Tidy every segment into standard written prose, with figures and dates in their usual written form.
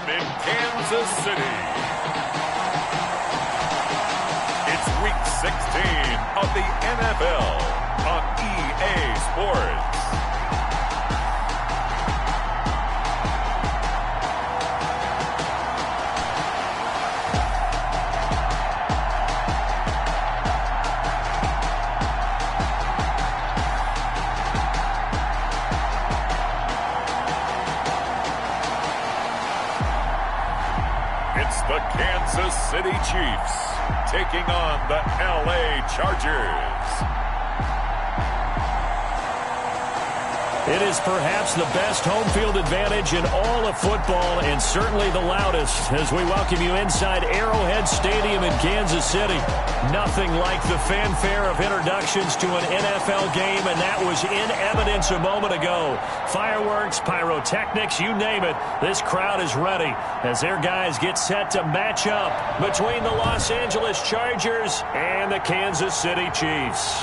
Stadium in Kansas City. It's Week 16 of the NFL on EA Sports. It's the Kansas City Chiefs taking on the LA Chargers. It is perhaps the best home field advantage in all of football, and certainly the loudest, as we welcome you inside Arrowhead Stadium in Kansas City. Nothing like the fanfare of introductions to an NFL game, and that was in evidence a moment ago. Fireworks, pyrotechnics, you name it. This crowd is ready as their guys get set to match up between the Los Angeles Chargers and the Kansas City Chiefs.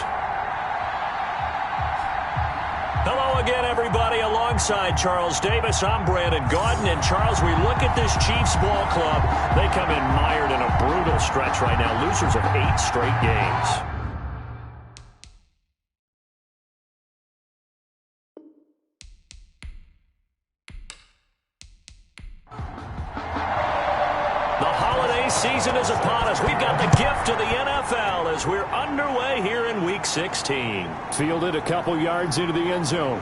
Hello again, everybody. Alongside Charles Davis, I'm Brandon Gaudin. And, Charles, we look at this Chiefs ball club. They come in mired in a brutal stretch right now, losers of 8 straight games. The holiday season is upon us. We've got the gift of the NFL as we're underway here in Week 16. Fielded a couple yards into the end zone.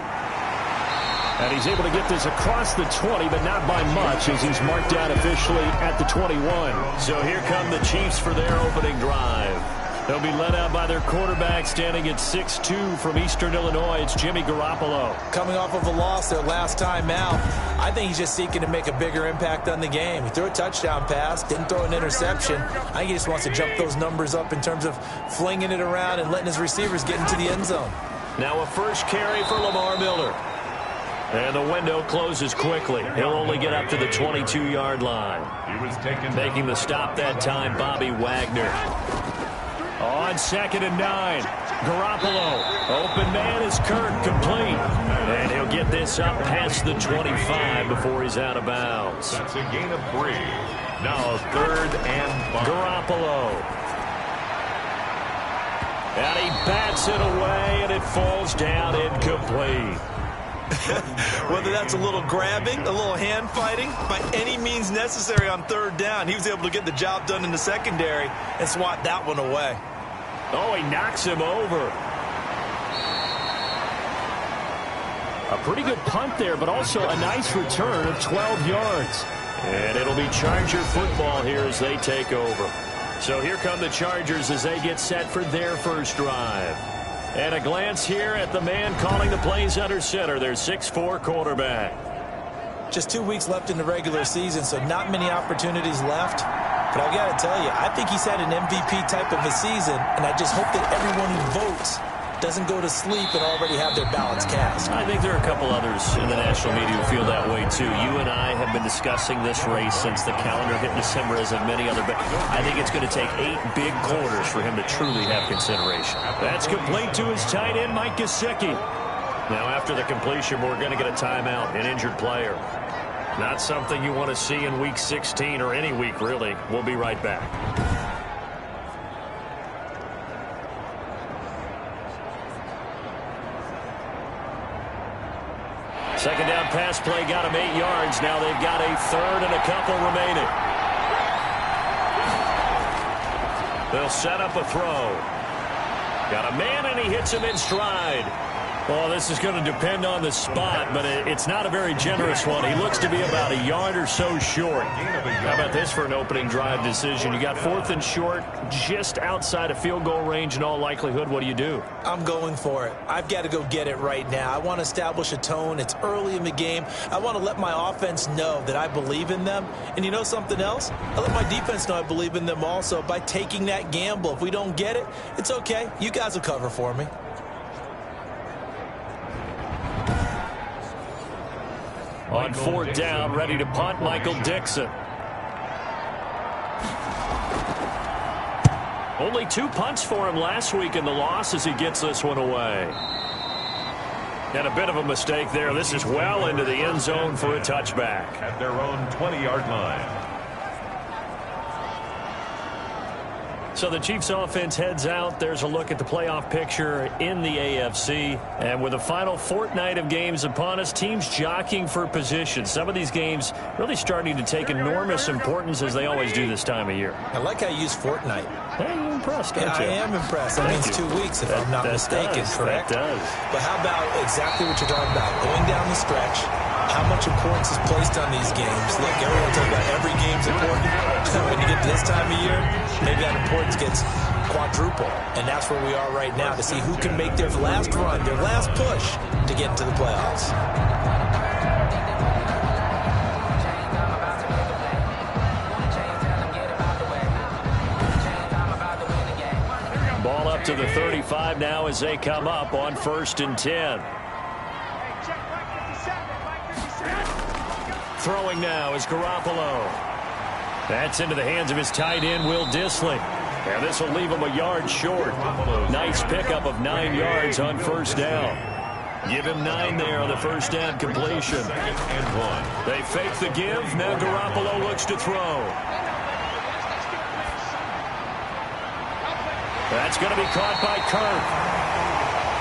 And he's able to get this across the 20, but not by much, as he's marked down officially at the 21. So here come the Chiefs for their opening drive. They'll be led out by their quarterback, standing at 6'2", from Eastern Illinois. It's Jimmy Garoppolo. Coming off of a loss their last time out, I think he's just seeking to make a bigger impact on the game. He threw a touchdown pass, didn't throw an interception. I think he just wants to jump those numbers up in terms of flinging it around and letting his receivers get into the end zone. Now a first carry for Lamar Miller. And the window closes quickly. He'll only get up to the 22-yard line. Making the stop that time, Bobby Wagner. On 2nd and 9, Garoppolo. Open man is Kirk, complete. And he'll get this up past the 25 before he's out of bounds. That's a gain of 3. Now 3rd and 5. Garoppolo. And he bats it away, and it falls down incomplete. Whether that's a little grabbing, a little hand fighting, by any means necessary on 3rd down, he was able to get the job done in the secondary and swat that one away. Oh, he knocks him over. A pretty good punt there, but also a nice return of 12 yards. And it'll be Charger football here as they take over. So here come the Chargers as they get set for their first drive. And a glance here at the man calling the plays under center, their 6'4" quarterback. Just 2 weeks left in the regular season, so not many opportunities left. But I've got to tell you, I think he's had an MVP type of a season, and I just hope that everyone who votes doesn't go to sleep and already have their ballots cast. I think there are a couple others in the national media who feel that way, too. You and I have been discussing this race since the calendar hit December, as have many other, but I think it's going to take 8 big quarters for him to truly have consideration. That's complete to his tight end, Mike Gesicki. Now, after the completion, we're going to get a timeout, an injured player. Not something you want to see in Week 16 or any week, really. We'll be right back. Second down pass play got him 8 yards. Now they've got a 3rd and a couple remaining. They'll set up a throw. Got a man, and he hits him in stride. Well, this is going to depend on the spot, but it's not a very generous one. He looks to be about a yard or so short. How about this for an opening drive decision? You got 4th and short, just outside of field goal range in all likelihood. What do you do? I'm going for it. I've got to go get it right now. I want to establish a tone. It's early in the game. I want to let my offense know that I believe in them. And you know something else? I let my defense know I believe in them also by taking that gamble. If we don't get it, it's okay. You guys will cover for me. On 4th down, ready to punt, Michael Dixon. Only 2 punts for him last week in the loss as he gets this one away. And a bit of a mistake there. This is well into the end zone for a touchback. At their own 20-yard line. So the Chiefs offense heads out. There's a look at the playoff picture in the AFC. And with the final fortnight of games upon us, teams jockeying for position. Some of these games really starting to take enormous importance as they always do this time of year. I like how you use fortnight. Hey, you're impressed, aren't you? I am impressed. That means 2 weeks, if I'm not mistaken, correct? That does. But how about exactly what you're talking about? Going down the stretch, how much importance is placed on these games? Look, everyone talks about every game's important. When you get to this time of year, maybe that importance gets quadruple. And that's where we are right now to see who can make their last run, their last push to get into the playoffs. Ball up to the 35 now as they come up on 1st and 10. Throwing now is Garoppolo. That's into the hands of his tight end, Will Dissly. And this will leave him a yard short. Nice pickup of 9 yards on 1st down. Give him 9 there on the 1st down completion. They fake the give. Now Garoppolo looks to throw. That's going to be caught by Kirk.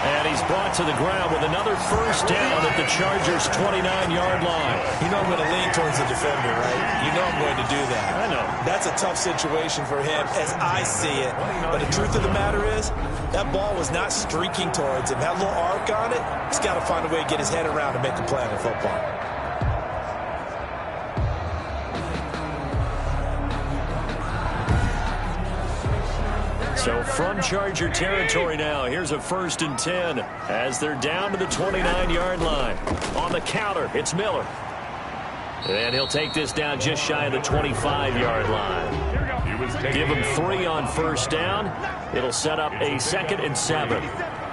And he's brought to the ground with another 1st down at the Chargers' 29-yard line. You know I'm going to lean towards the defender, right? You know I'm going to do that. I know. That's a tough situation for him as I see it. But the truth of the matter is, that ball was not streaking towards him. That little arc on it, he's got to find a way to get his head around and make a play on the football. So from Charger territory now, here's a 1st and 10 as they're down to the 29-yard line. On the counter, it's Miller. And he'll take this down just shy of the 25-yard line. Give him 3 on 1st down. It'll set up a 2nd and 7.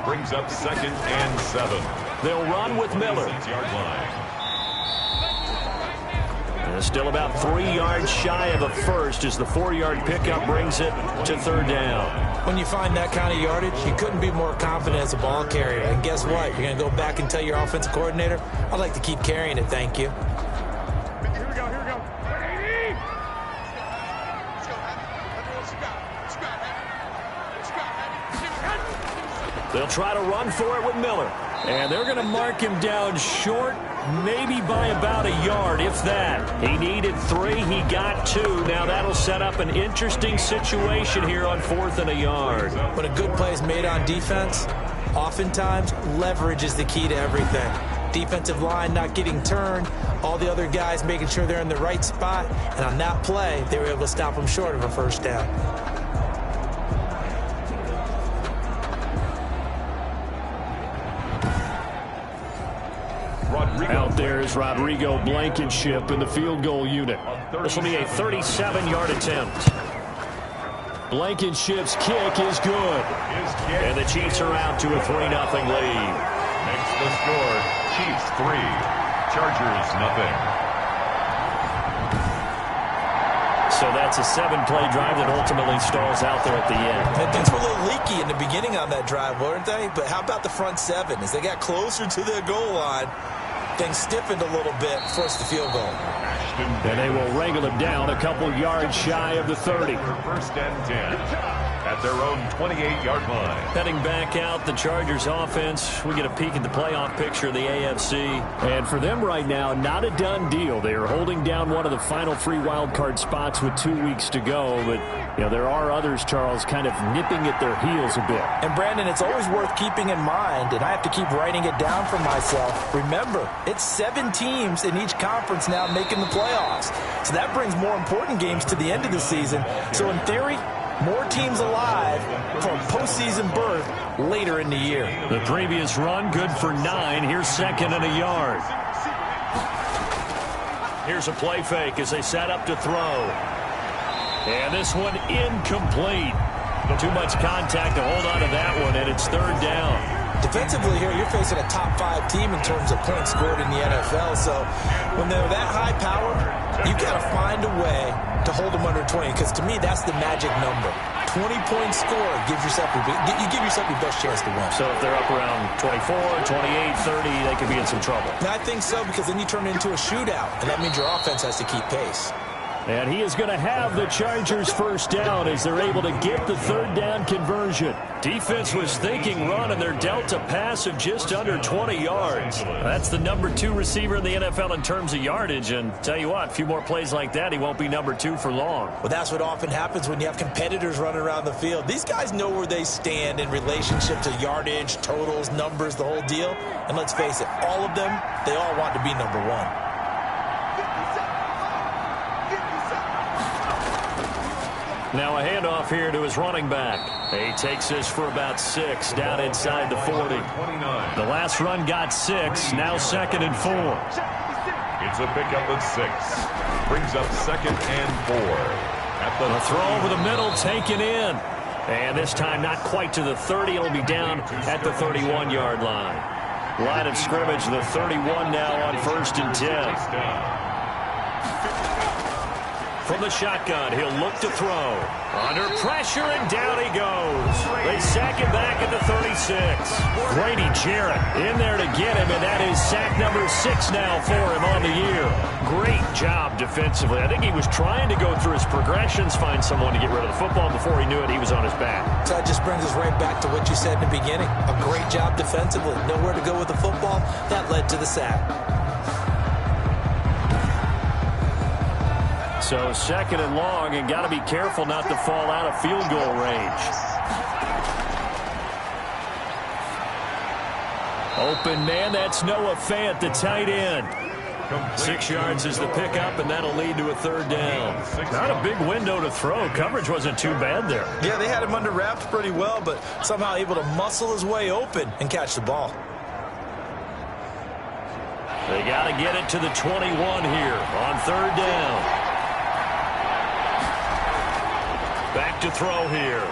Brings up 2nd and 7. They'll run with Miller. Still about 3 yards shy of a first as the 4-yard pickup brings it to 3rd down. When you find that kind of yardage, you couldn't be more confident as a ball carrier. And guess what? You're going to go back and tell your offensive coordinator, I'd like to keep carrying it, thank you. Here we go, here we go. 80. They'll try to run for it with Miller. And they're going to mark him down short, maybe by about a yard, if that. He needed 3. He got 2. Now that'll set up an interesting situation here on 4th and a yard. When a good play is made on defense, oftentimes leverage is the key to everything. Defensive line not getting turned, all the other guys making sure they're in the right spot. And on that play, they were able to stop him short of a 1st down. Out there is Rodrigo Blankenship in the field goal unit. This will be a 37-yard attempt. Blankenship's kick is good. And the Chiefs are out to a 3-0 lead. Makes the score. Chiefs 3. Chargers nothing. So that's a 7-play drive that ultimately stalls out there at the end. And things were a little leaky in the beginning on that drive, weren't they? But how about the front 7? As they got closer to their goal line, things stiffened a little bit, forced the field goal. And they will wrangle him down a couple yards shy of the 30. 1st and 10. At their own 28-yard line. Heading back out, the Chargers offense. We get a peek at the playoff picture of the AFC. And for them right now, not a done deal. They are holding down one of the final 3 wild card spots with 2 weeks to go. But, you know, there are others, Charles, kind of nipping at their heels a bit. And, Brandon, it's always worth keeping in mind, and I have to keep writing it down for myself. Remember, it's 7 teams in each conference now making the playoffs. So that brings more important games to the end of the season. So, in theory, more teams alive for a postseason berth later in the year. The previous run, good for 9. Here's 2nd and a yard. Here's a play fake as they set up to throw. And this one incomplete. Too much contact to hold on to that one, and it's 3rd down. Defensively here, you're facing a top 5 team in terms of points scored in the NFL. So when they're that high power, you got to find a way to hold them under 20. Because to me, that's the magic number. 20-point score gives yourself you give yourself your best chance to win. So if they're up around 24, 28, 30, they could be in some trouble. And I think so, because then you turn it into a shootout, and that means your offense has to keep pace. And he is going to have the Chargers first down as they're able to get the third down conversion. Defense was thinking run, and they're dealt a pass of just under 20 yards. That's the number 2 receiver in the NFL in terms of yardage. And tell you what, a few more plays like that, he won't be number 2 for long. Well, that's what often happens when you have competitors running around the field. These guys know where they stand in relationship to yardage, totals, numbers, the whole deal. And let's face it, all of them, they all want to be number 1. Now a handoff here to his running back. He takes this for about 6 down inside the 40. The last run got 6, now 2nd and 4. It's a pickup of 6. Brings up 2nd and 4. At the throw over the middle, taken in. And this time not quite to the 30. It'll be down at the 31-yard line. Line of scrimmage, the 31 now on 1st and 10. From the shotgun, he'll look to throw. Under pressure, and down he goes. They sack him back at the 36. Grady Jarrett in there to get him, and that is sack number 6 now for him on the year. Great job defensively. I think he was trying to go through his progressions, find someone to get rid of the football. Before he knew it, he was on his back. So that just brings us right back to what you said in the beginning. A great job defensively. Nowhere to go with the football. That led to the sack. So 2nd and long, and got to be careful not to fall out of field goal range. Open man, that's Noah Fant, the tight end. 6 yards is the pickup, and that'll lead to a 3rd down. Not a big window to throw. Coverage wasn't too bad there. Yeah, they had him under wraps pretty well, but somehow able to muscle his way open and catch the ball. They got to get it to the 21 here on 3rd down. Back to throw here.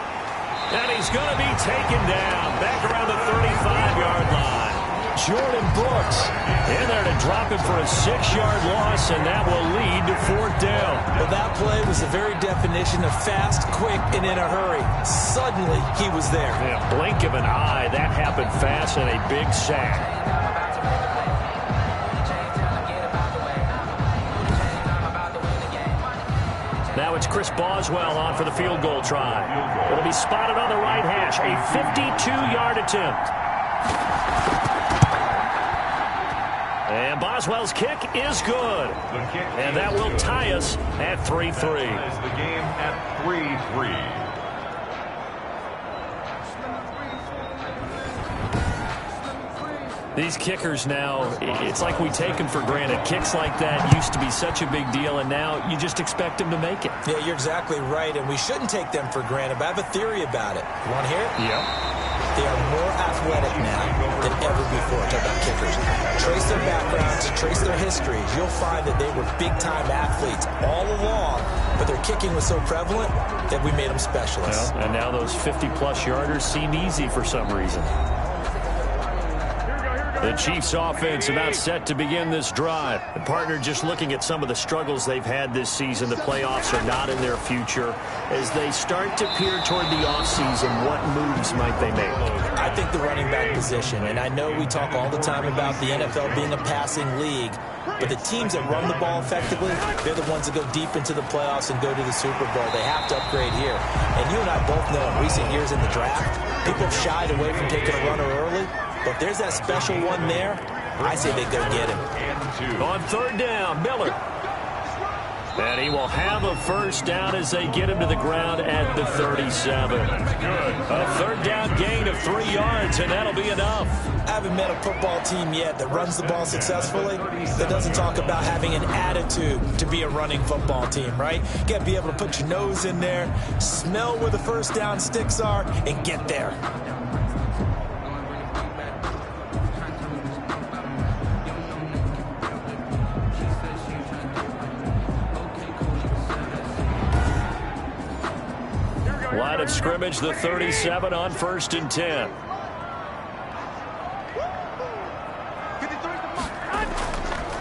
And he's going to be taken down. Back around the 35-yard line. Jordan Brooks in there to drop him for a 6-yard loss, and that will lead to 4th down. Well, that play was the very definition of fast, quick, and in a hurry. Suddenly, he was there. Yeah, blink of an eye. That happened fast, and a big sack. Now it's Chris Boswell on for the field goal try. It'll be spotted on the right hash. A 52-yard attempt. And Boswell's kick is good. And that will tie us at 3-3. That is the game at 3-3. These kickers now, it's like we take them for granted. Kicks like that used to be such a big deal, and now you just expect them to make it. Yeah, you're exactly right, and we shouldn't take them for granted, but I have a theory about it. You want to hear it? Yep. They are more athletic now than ever before. Talk about kickers. Trace their backgrounds, trace their histories. You'll find that they were big-time athletes all along, but their kicking was so prevalent that we made them specialists. Well, and now those 50-plus yarders seem easy for some reason. The Chiefs offense about set to begin this drive. The partner just looking at some of the struggles they've had this season. The playoffs are not in their future. As they start to peer toward the offseason, what moves might they make? I think the running back position, and I know we talk all the time about the NFL being a passing league, but the teams that run the ball effectively, they're the ones that go deep into the playoffs and go to the Super Bowl. They have to upgrade here. And you and I both know in recent years in the draft, people have shied away from taking a runner early. But if there's that special one there, I say they go get him. On 3rd down, Miller. And he will have a 1st down as they get him to the ground at the 37. A 3rd down gain of 3 yards, and that'll be enough. I haven't met a football team yet that runs the ball successfully that doesn't talk about having an attitude to be a running football team, right? You got to be able to put your nose in there, smell where the 1st down sticks are, and get there. Line of scrimmage, the 37 on 1st and 10.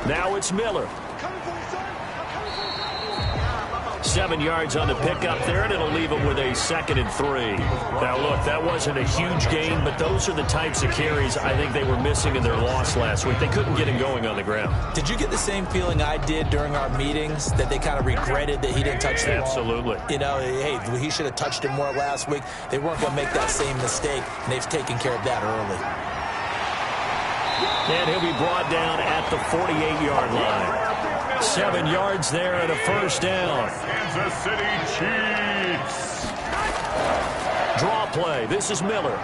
Now it's Miller. 7 yards on the pickup there, and it'll leave him with a 2nd and 3. Now, look, that wasn't a huge gain, but those are the types of carries I think they were missing in their loss last week. They couldn't get him going on the ground. Did you get the same feeling I did during our meetings, that they kind of regretted that he didn't touch the ball? Absolutely. You know, hey, he should have touched it more last week. They weren't going to make that same mistake, and they've taken care of that early. And he'll be brought down at the 48-yard line. 7 yards there and a first down. Kansas City Chiefs. Draw play. This is Miller.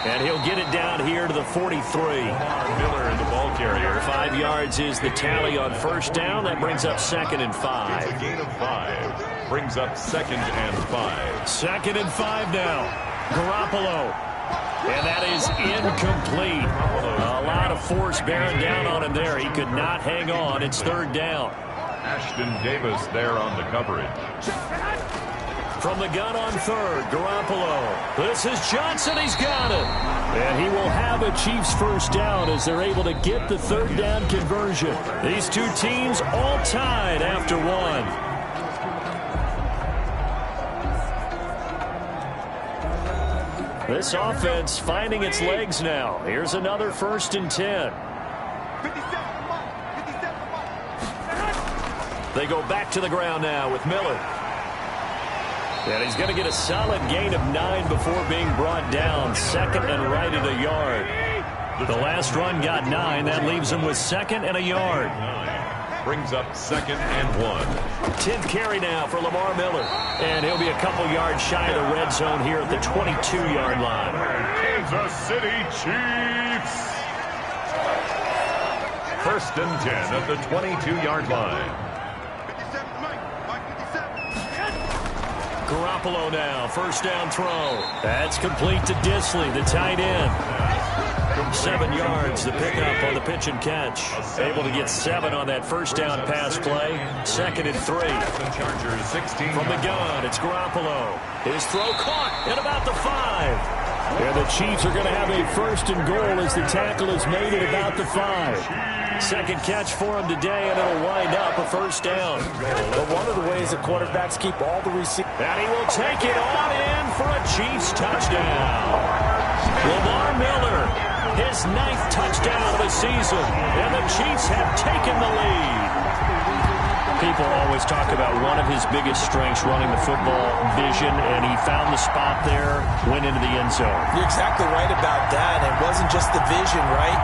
And he'll get it down here to the 43. Miller in the ball carrier. 5 yards is the tally on first down. That brings up 2nd and 5. It's a gain of 5. Brings up 2nd and 5. 2nd and 5 now. Garoppolo. And that is incomplete. A lot of force bearing down on him there. He could not hang on. It's 3rd down. Ashton Davis there on the coverage. From the gun on 3rd, Garoppolo. This is Johnson. He's got it. And he will have a Chiefs first down as they're able to get the 3rd down conversion. These two teams all tied after 1. This offense finding its legs now. Here's another 1st and 10. They go back to the ground now with Miller. And he's going to get a solid gain of 9 before being brought down. 2nd and right at a yard. The last run got 9. That leaves him with 2nd and a yard. Brings up 2nd and 1. 10th carry now for Lamar Miller. And he'll be a couple yards shy of the red zone here at the 22-yard line. Kansas City Chiefs. 1st and 10 at the 22-yard line. Garoppolo now, first down throw. That's complete to Disley, the tight end. 7 yards, the pickup on the pitch and catch. Able to get 7 on that first down pass play. 2nd and 3. From the gun, it's Garoppolo. His throw caught at about the 5. And the Chiefs are going to have a 1st and goal as the tackle is made at about the 5. 2nd catch for him today, and it'll wind up a first down. But one of the ways the quarterbacks keep all the receivers. And he will take it on in for a Chiefs touchdown. Lamar Miller, his 9th touchdown of the season, and the Chiefs have taken the lead. People always talk about one of his biggest strengths, running the football, vision, and he found the spot there, went into the end zone. You're exactly right about that. It wasn't just the vision, right?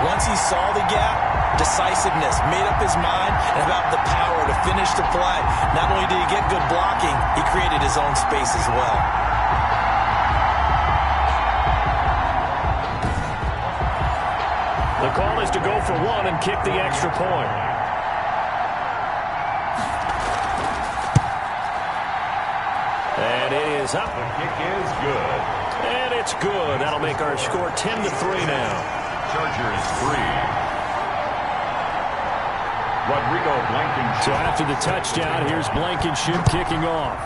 Once he saw the gap, decisiveness, made up his mind, and about the power to finish the play. Not only did he get good blocking, he created his own space as well. The call is to go for 1 and kick the extra point. And it is up. The kick is good. And it's good. That'll make our score 10-3 now. Chargers 3. Rodrigo Blankenship. So after the touchdown, here's Blankenship kicking off.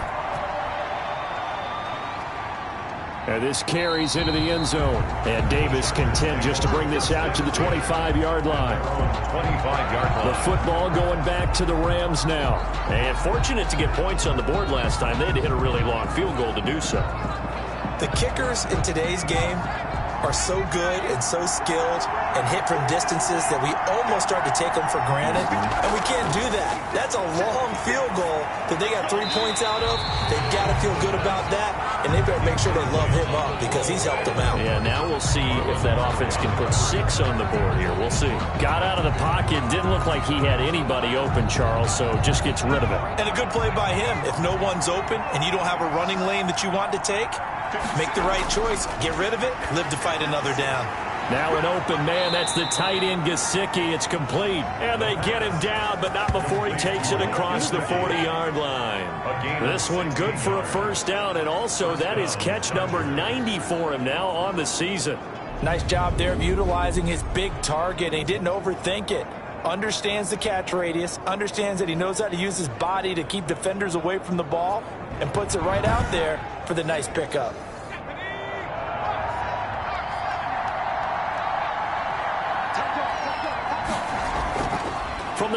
And this carries into the end zone. And Davis content just to bring this out to the 25-yard line. 25-yard line. The football going back to the Rams now. And fortunate to get points on the board last time. They had to hit a really long field goal to do so. The kickers in today's game are so good and so skilled and hit from distances that we almost start to take them for granted. And we can't do that. That's a long field goal that they got 3 points out of. They've got to feel good about that, and they better make sure they love him up because he's helped them out. Yeah, now we'll see if that offense can put 6 on the board here. We'll see. Got out of the pocket. Didn't look like he had anybody open, Charles, so just gets rid of it. And a good play by him. If no one's open and you don't have a running lane that you want to take, make the right choice. Get rid of it. Live to fight another down. Now an open man. That's the tight end, Gesicki. It's complete. And they get him down, but not before he takes it across the 40-yard line. This one good for a first down, and also that is catch number 90 for him now on the season. Nice job there of utilizing his big target, and he didn't overthink it. Understands the catch radius, understands that he knows how to use his body to keep defenders away from the ball, and puts it right out there for the nice pickup.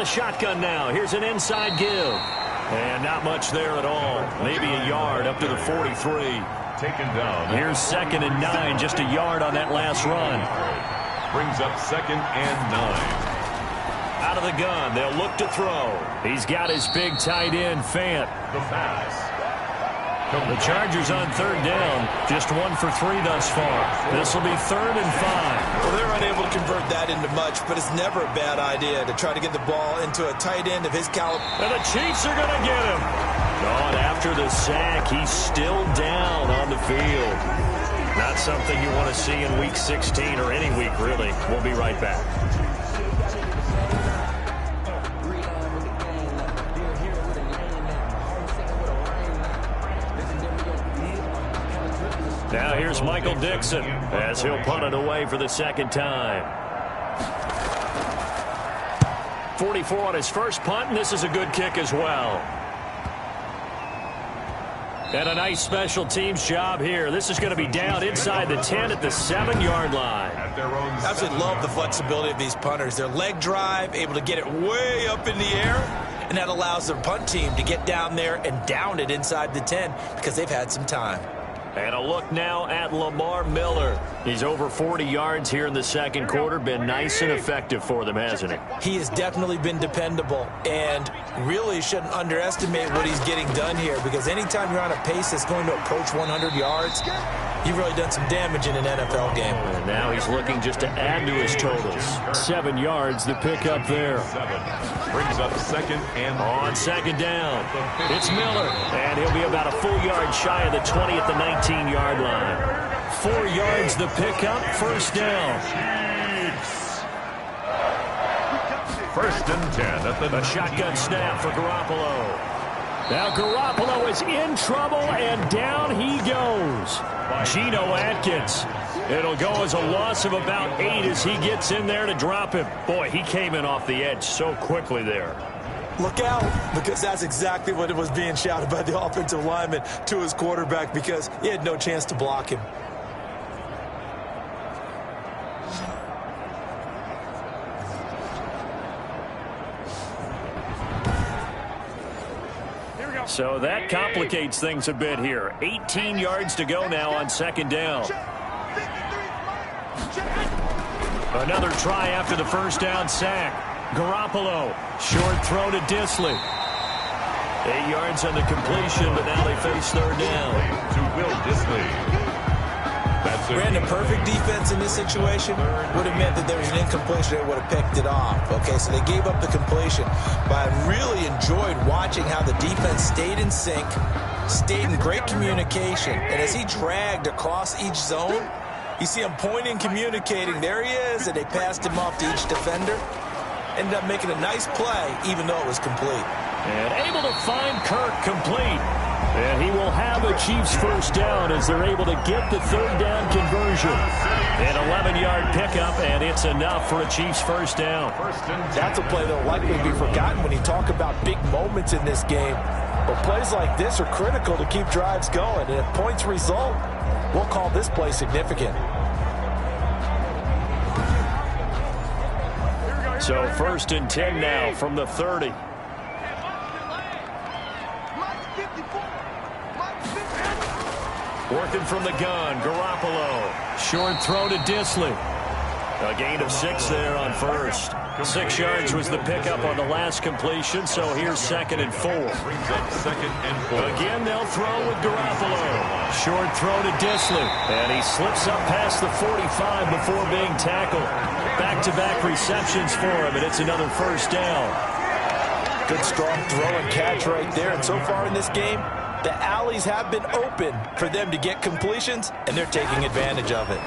the shotgun now. Here's an inside give. And not much there at all. Maybe a yard up to the 43. Taken down. Here's 2nd and 9, just a yard on that last run. Brings up 2nd and 9. Out of the gun, they'll look to throw. He's got his big tight end, Fant. The pass. The Chargers on 3rd down, just 1 for 3 thus far. This will be 3rd and 5. Well, they're unable to convert that into much, but it's never a bad idea to try to get the ball into a tight end of his caliber. And the Chiefs are going to get him. Gone after the sack. He's still down on the field. Not something you want to see in Week 16 or any week, really. We'll be right back. Now here's Michael Dixon as he'll punt it away for the 2nd time. 44 on his first punt, and this is a good kick as well. And a nice special teams job here. This is going to be down inside the 10 at the 7-yard line. I absolutely love the flexibility of these punters. Their leg drive, able to get it way up in the air, and that allows their punt team to get down there and down it inside the 10 because they've had some time. And a look now at Lamar Miller. He's over 40 yards here in the 2nd quarter. Been nice and effective for them, hasn't he? He has definitely been dependable, and really shouldn't underestimate what he's getting done here, because anytime you're on a pace that's going to approach 100 yards, you've really done some damage in an NFL game. And now he's looking just to add to his totals. 7 yards, the pickup there. 7. Brings up 2nd and on 2nd down. It's Miller, and he'll be about a full yard shy of the 20 at the 19-yard line. 4 yards the pickup, 1st down. 1st and 10 at the A shotgun snap for Garoppolo. Now Garoppolo is in trouble, and down he goes. Geno Atkins. It'll go as a loss of about 8 as he gets in there to drop him. Boy, he came in off the edge so quickly there. Look out, because that's exactly what it was being shouted by the offensive lineman to his quarterback, because he had no chance to block him. So that complicates things a bit here. 18 yards to go now on 2nd down. Another try after the 1st down sack. Garoppolo, short throw to Disley. 8 yards on the completion, but now they face 3rd down. To Will Disley. Brandon, perfect defense in this situation would have meant that there was an incompletion. They would have picked it off. Okay, so they gave up the completion. But I really enjoyed watching how the defense stayed in sync, stayed in great communication. And as he dragged across each zone, you see him pointing, communicating. There he is, and they passed him off to each defender. Ended up making a nice play, even though it was complete. And able to find Kirk complete. And he will have a Chiefs 1st down as they're able to get the 3rd down conversion. An 11-yard pickup, and it's enough for a Chiefs 1st down. That's a play that will likely be forgotten when you talk about big moments in this game. But plays like this are critical to keep drives going. And if points result, we'll call this play significant. So 1st and 10 now from the 30. Working from the gun, Garoppolo. Short throw to Disley. A gain of 6 there on 1st. 6 yards was the pickup on the last completion, so here's 2nd and 4. Brings up 2nd and 4. Again, they'll throw with Garoppolo. Short throw to Disley. And he slips up past the 45 before being tackled. Back-to-back receptions for him, and it's another 1st down. Good strong throw and catch right there. And so far in this game, the alleys have been open for them to get completions, and they're taking advantage of it.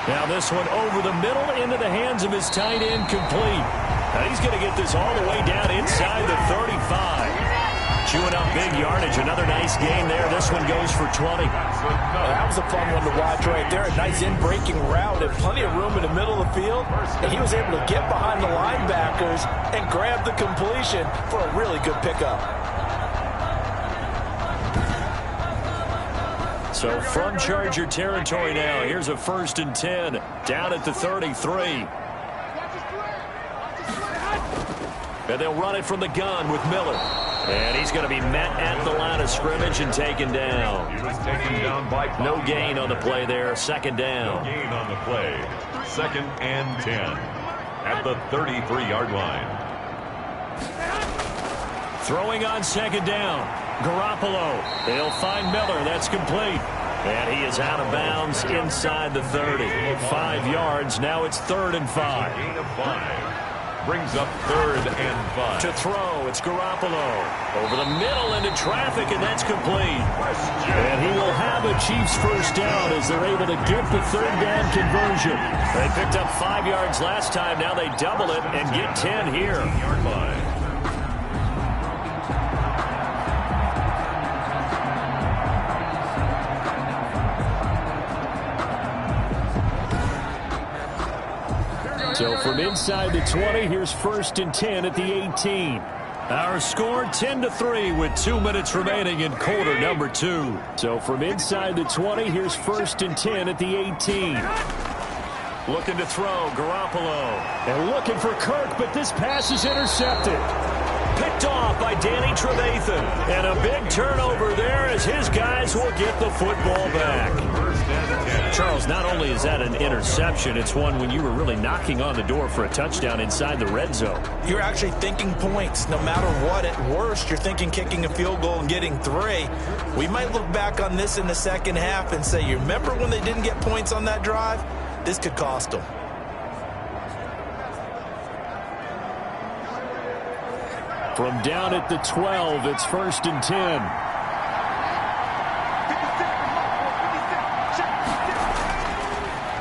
Now this one over the middle into the hands of his tight end, complete. Now he's going to get this all the way down inside the 35. Chewing up big yardage. Another nice gain there. This one goes for 20. That was a fun one to watch right there. A nice in-breaking route and plenty of room in the middle of the field. And he was able to get behind the linebackers and grab the completion for a really good pickup. So from Charger territory now, here's a 1st and 10 down at the 33. And they'll run it from the gun with Miller. And he's going to be met at the line of scrimmage and taken down. He was taken down by No gain on the play there. Second down. No gain on the play. 2nd and 10 at the 33-yard line. Throwing on second down. Garoppolo. They'll find Miller. That's complete. And he is out of bounds inside the 30. 5 yards. Now it's 3rd and 5. Gain of 5. Brings up 3rd and 5. To throw, it's Garoppolo. Over the middle into traffic, and that's complete. And he will have a Chiefs first down as they're able to get the 3rd down conversion. They picked up 5 yards last time. Now they double it and get 10 here. 15-yard line. So from inside the 20, here's 1st and 10 at the 18. Our score 10-3 with 2 minutes remaining in quarter number 2. So from inside the 20, here's 1st and 10 at the 18. Looking to throw, Garoppolo. And looking for Kirk, but this pass is intercepted. Picked off by Danny Trevathan. And a big turnover there as his guys will get the football back. Charles, not only is that an interception, it's one when you were really knocking on the door for a touchdown inside the red zone. You're actually thinking points. No matter what, at worst, you're thinking kicking a field goal and getting 3. We might look back on this in the second half and say, you remember when they didn't get points on that drive? This could cost them. From down at the 12, it's 1st and 10.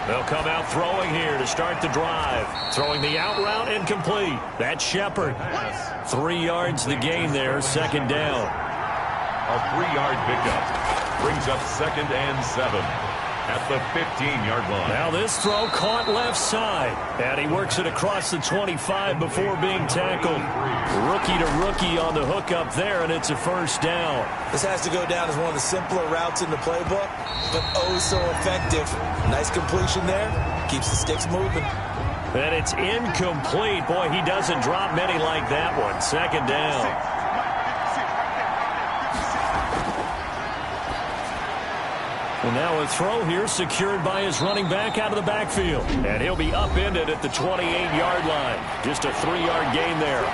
They'll come out throwing here to start the drive. Throwing the out route incomplete. That's Shepard. 3 yards the gain there, 2nd down. A 3-yard pickup. Brings up 2nd and 7 at the 15-yard line. Now this throw caught left side. And he works it across the 25 before being tackled. Rookie to rookie on the hookup there, and it's a 1st down. This has to go down as one of the simpler routes in the playbook, but oh so effective. Nice completion there. Keeps the sticks moving. And it's incomplete. Boy, he doesn't drop many like that one. 2nd down. And now a throw here secured by his running back out of the backfield. And he'll be upended at the 28-yard line. Just a 3-yard gain there.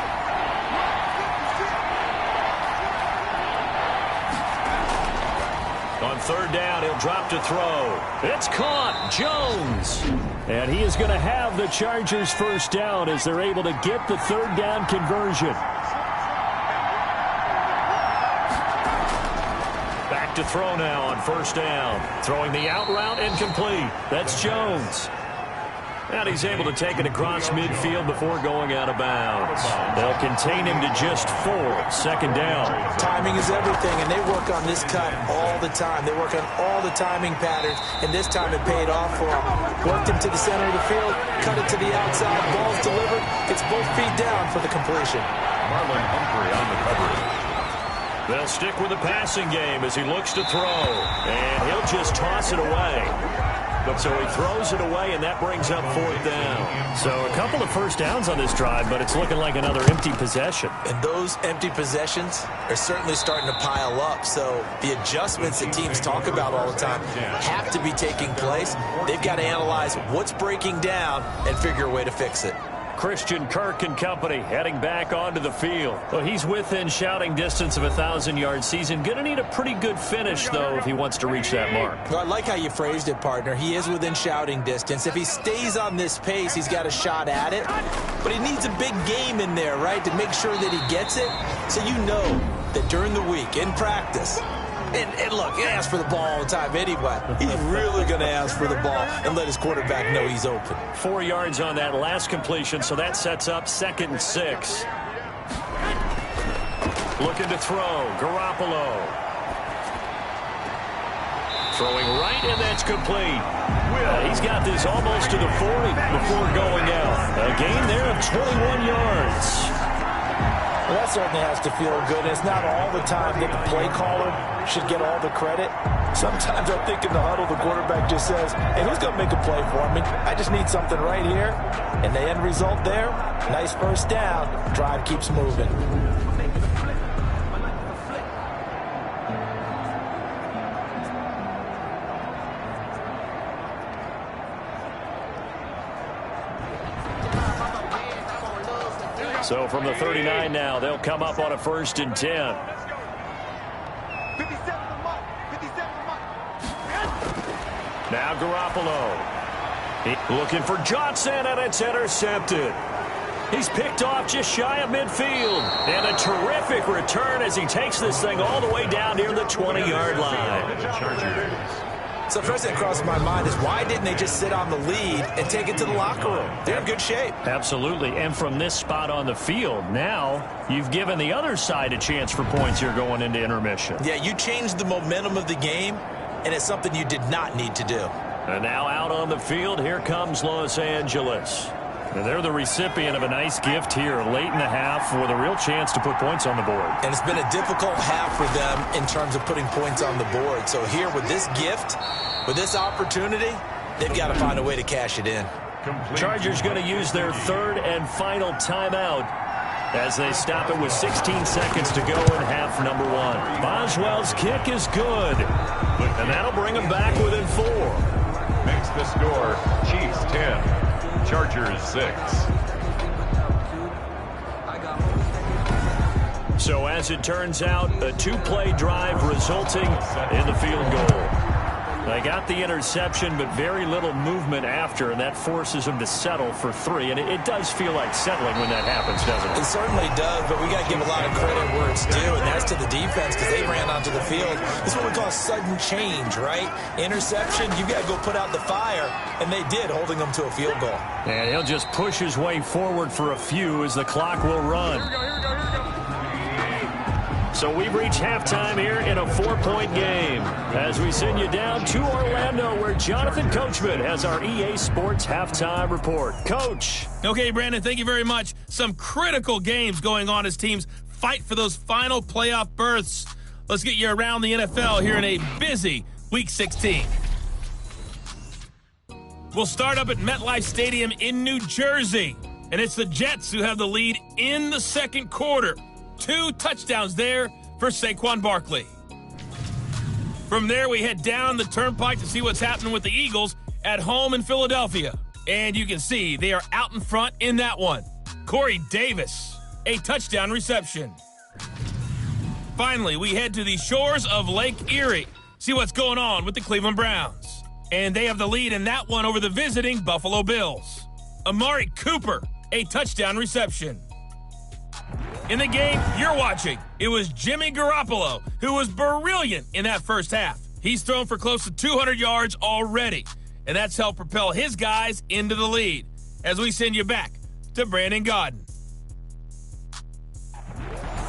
On 3rd down, he'll drop to throw. It's caught. Jones. And he is going to have the Chargers first down as they're able to get the 3rd down conversion. Back to throw now on 1st down. Throwing the out route incomplete. That's Jones. And he's able to take it across midfield before going out of bounds. They'll contain him to just 4. 2nd down. Timing is everything, and they work on this cut all the time. They work on all the timing patterns, and this time it paid off for him. Worked him to the center of the field, cut it to the outside, ball's delivered. It's both feet down for the completion. Marlon Humphrey on the coverage. They'll stick with the passing game as he looks to throw. And he'll just toss it away. So he throws it away, and that brings up 4th down. So a couple of first downs on this drive, but it's looking like another empty possession. And those empty possessions are certainly starting to pile up. So the adjustments that teams talk about all the time have to be taking place. They've got to analyze what's breaking down and figure a way to fix it. Christian Kirk and company heading back onto the field. Well, he's within shouting distance of a 1,000-yard season. Going to need a pretty good finish, though, if he wants to reach that mark. Well, I like how you phrased it, partner. He is within shouting distance. If he stays on this pace, he's got a shot at it. But he needs a big game in there, right, to make sure that he gets it. So you know that during the week, in practice, and look, he asks for the ball all the time anyway. He's really going to ask for the ball and let his quarterback know he's open. 4 yards on that last completion, so that sets up 2nd and 6. Looking to throw, Garoppolo. Throwing right, and that's complete. He's got this almost to the 40 before going out. A gain there of 21 yards. Well, that's certainly has to feel good. And it's not all the time that the play caller should get all the credit. Sometimes I think in the huddle, the quarterback just says, hey, who's going to make a play for me? I just need something right here. And the end result there, nice first down. Drive keeps moving. So from the 39 now, they'll come up on a 1st and 10. Now Garoppolo. Looking for Johnson, and it's intercepted. He's picked off just shy of midfield. And a terrific return as he takes this thing all the way down near the 20-yard line. So first thing that crosses my mind is why didn't they just sit on the lead and take it to the locker room? They're in good shape. Absolutely. And from this spot on the field, now you've given the other side a chance for points here going into intermission. Yeah, you changed the momentum of the game, and it's something you did not need to do. And now out on the field, here comes Los Angeles. And they're the recipient of a nice gift here late in the half with a real chance to put points on the board. And it's been a difficult half for them in terms of putting points on the board. So here with this gift, with this opportunity, they've got to find a way to cash it in. Chargers going to use their 3rd and final timeout as they stop it with 16 seconds to go in half number 1. Boswell's kick is good. And that'll bring them back within 4. Makes the score Chiefs 10. Chargers 6. So as it turns out, a 2-play drive resulting in the field goal. They got the interception, but very little movement after, and that forces them to settle for 3. And it does feel like settling when that happens, doesn't it? It certainly does, but we got to give a lot of credit where it's due, and that's to the defense because they ran onto the field. This is what we call sudden change, right? Interception, you got to go put out the fire, and they did, holding them to a field goal. And he'll just push his way forward for a few as the clock will run. Here we go, here we go, here we go. So we've reached halftime here in a 4-point game as we send you down to Orlando where Jonathan Coachman has our EA Sports halftime report. Coach. Okay, Brandon, thank you very much. Some critical games going on as teams fight for those final playoff berths. Let's get you around the NFL here in a busy Week 16. We'll start up at MetLife Stadium in New Jersey, and it's the Jets who have the lead in the second quarter. 2 touchdowns there for Saquon Barkley. From there, we head down the turnpike to see what's happening with the Eagles at home in Philadelphia. And you can see they are out in front in that one. Corey Davis, a touchdown reception. Finally, we head to the shores of Lake Erie. See what's going on with the Cleveland Browns. And they have the lead in that one over the visiting Buffalo Bills. Amari Cooper, a touchdown reception. In the game you're watching, it was Jimmy Garoppolo who was brilliant in that first half. He's thrown for close to 200 yards already, and that's helped propel his guys into the lead. As we send you back to Brandon Gaudin.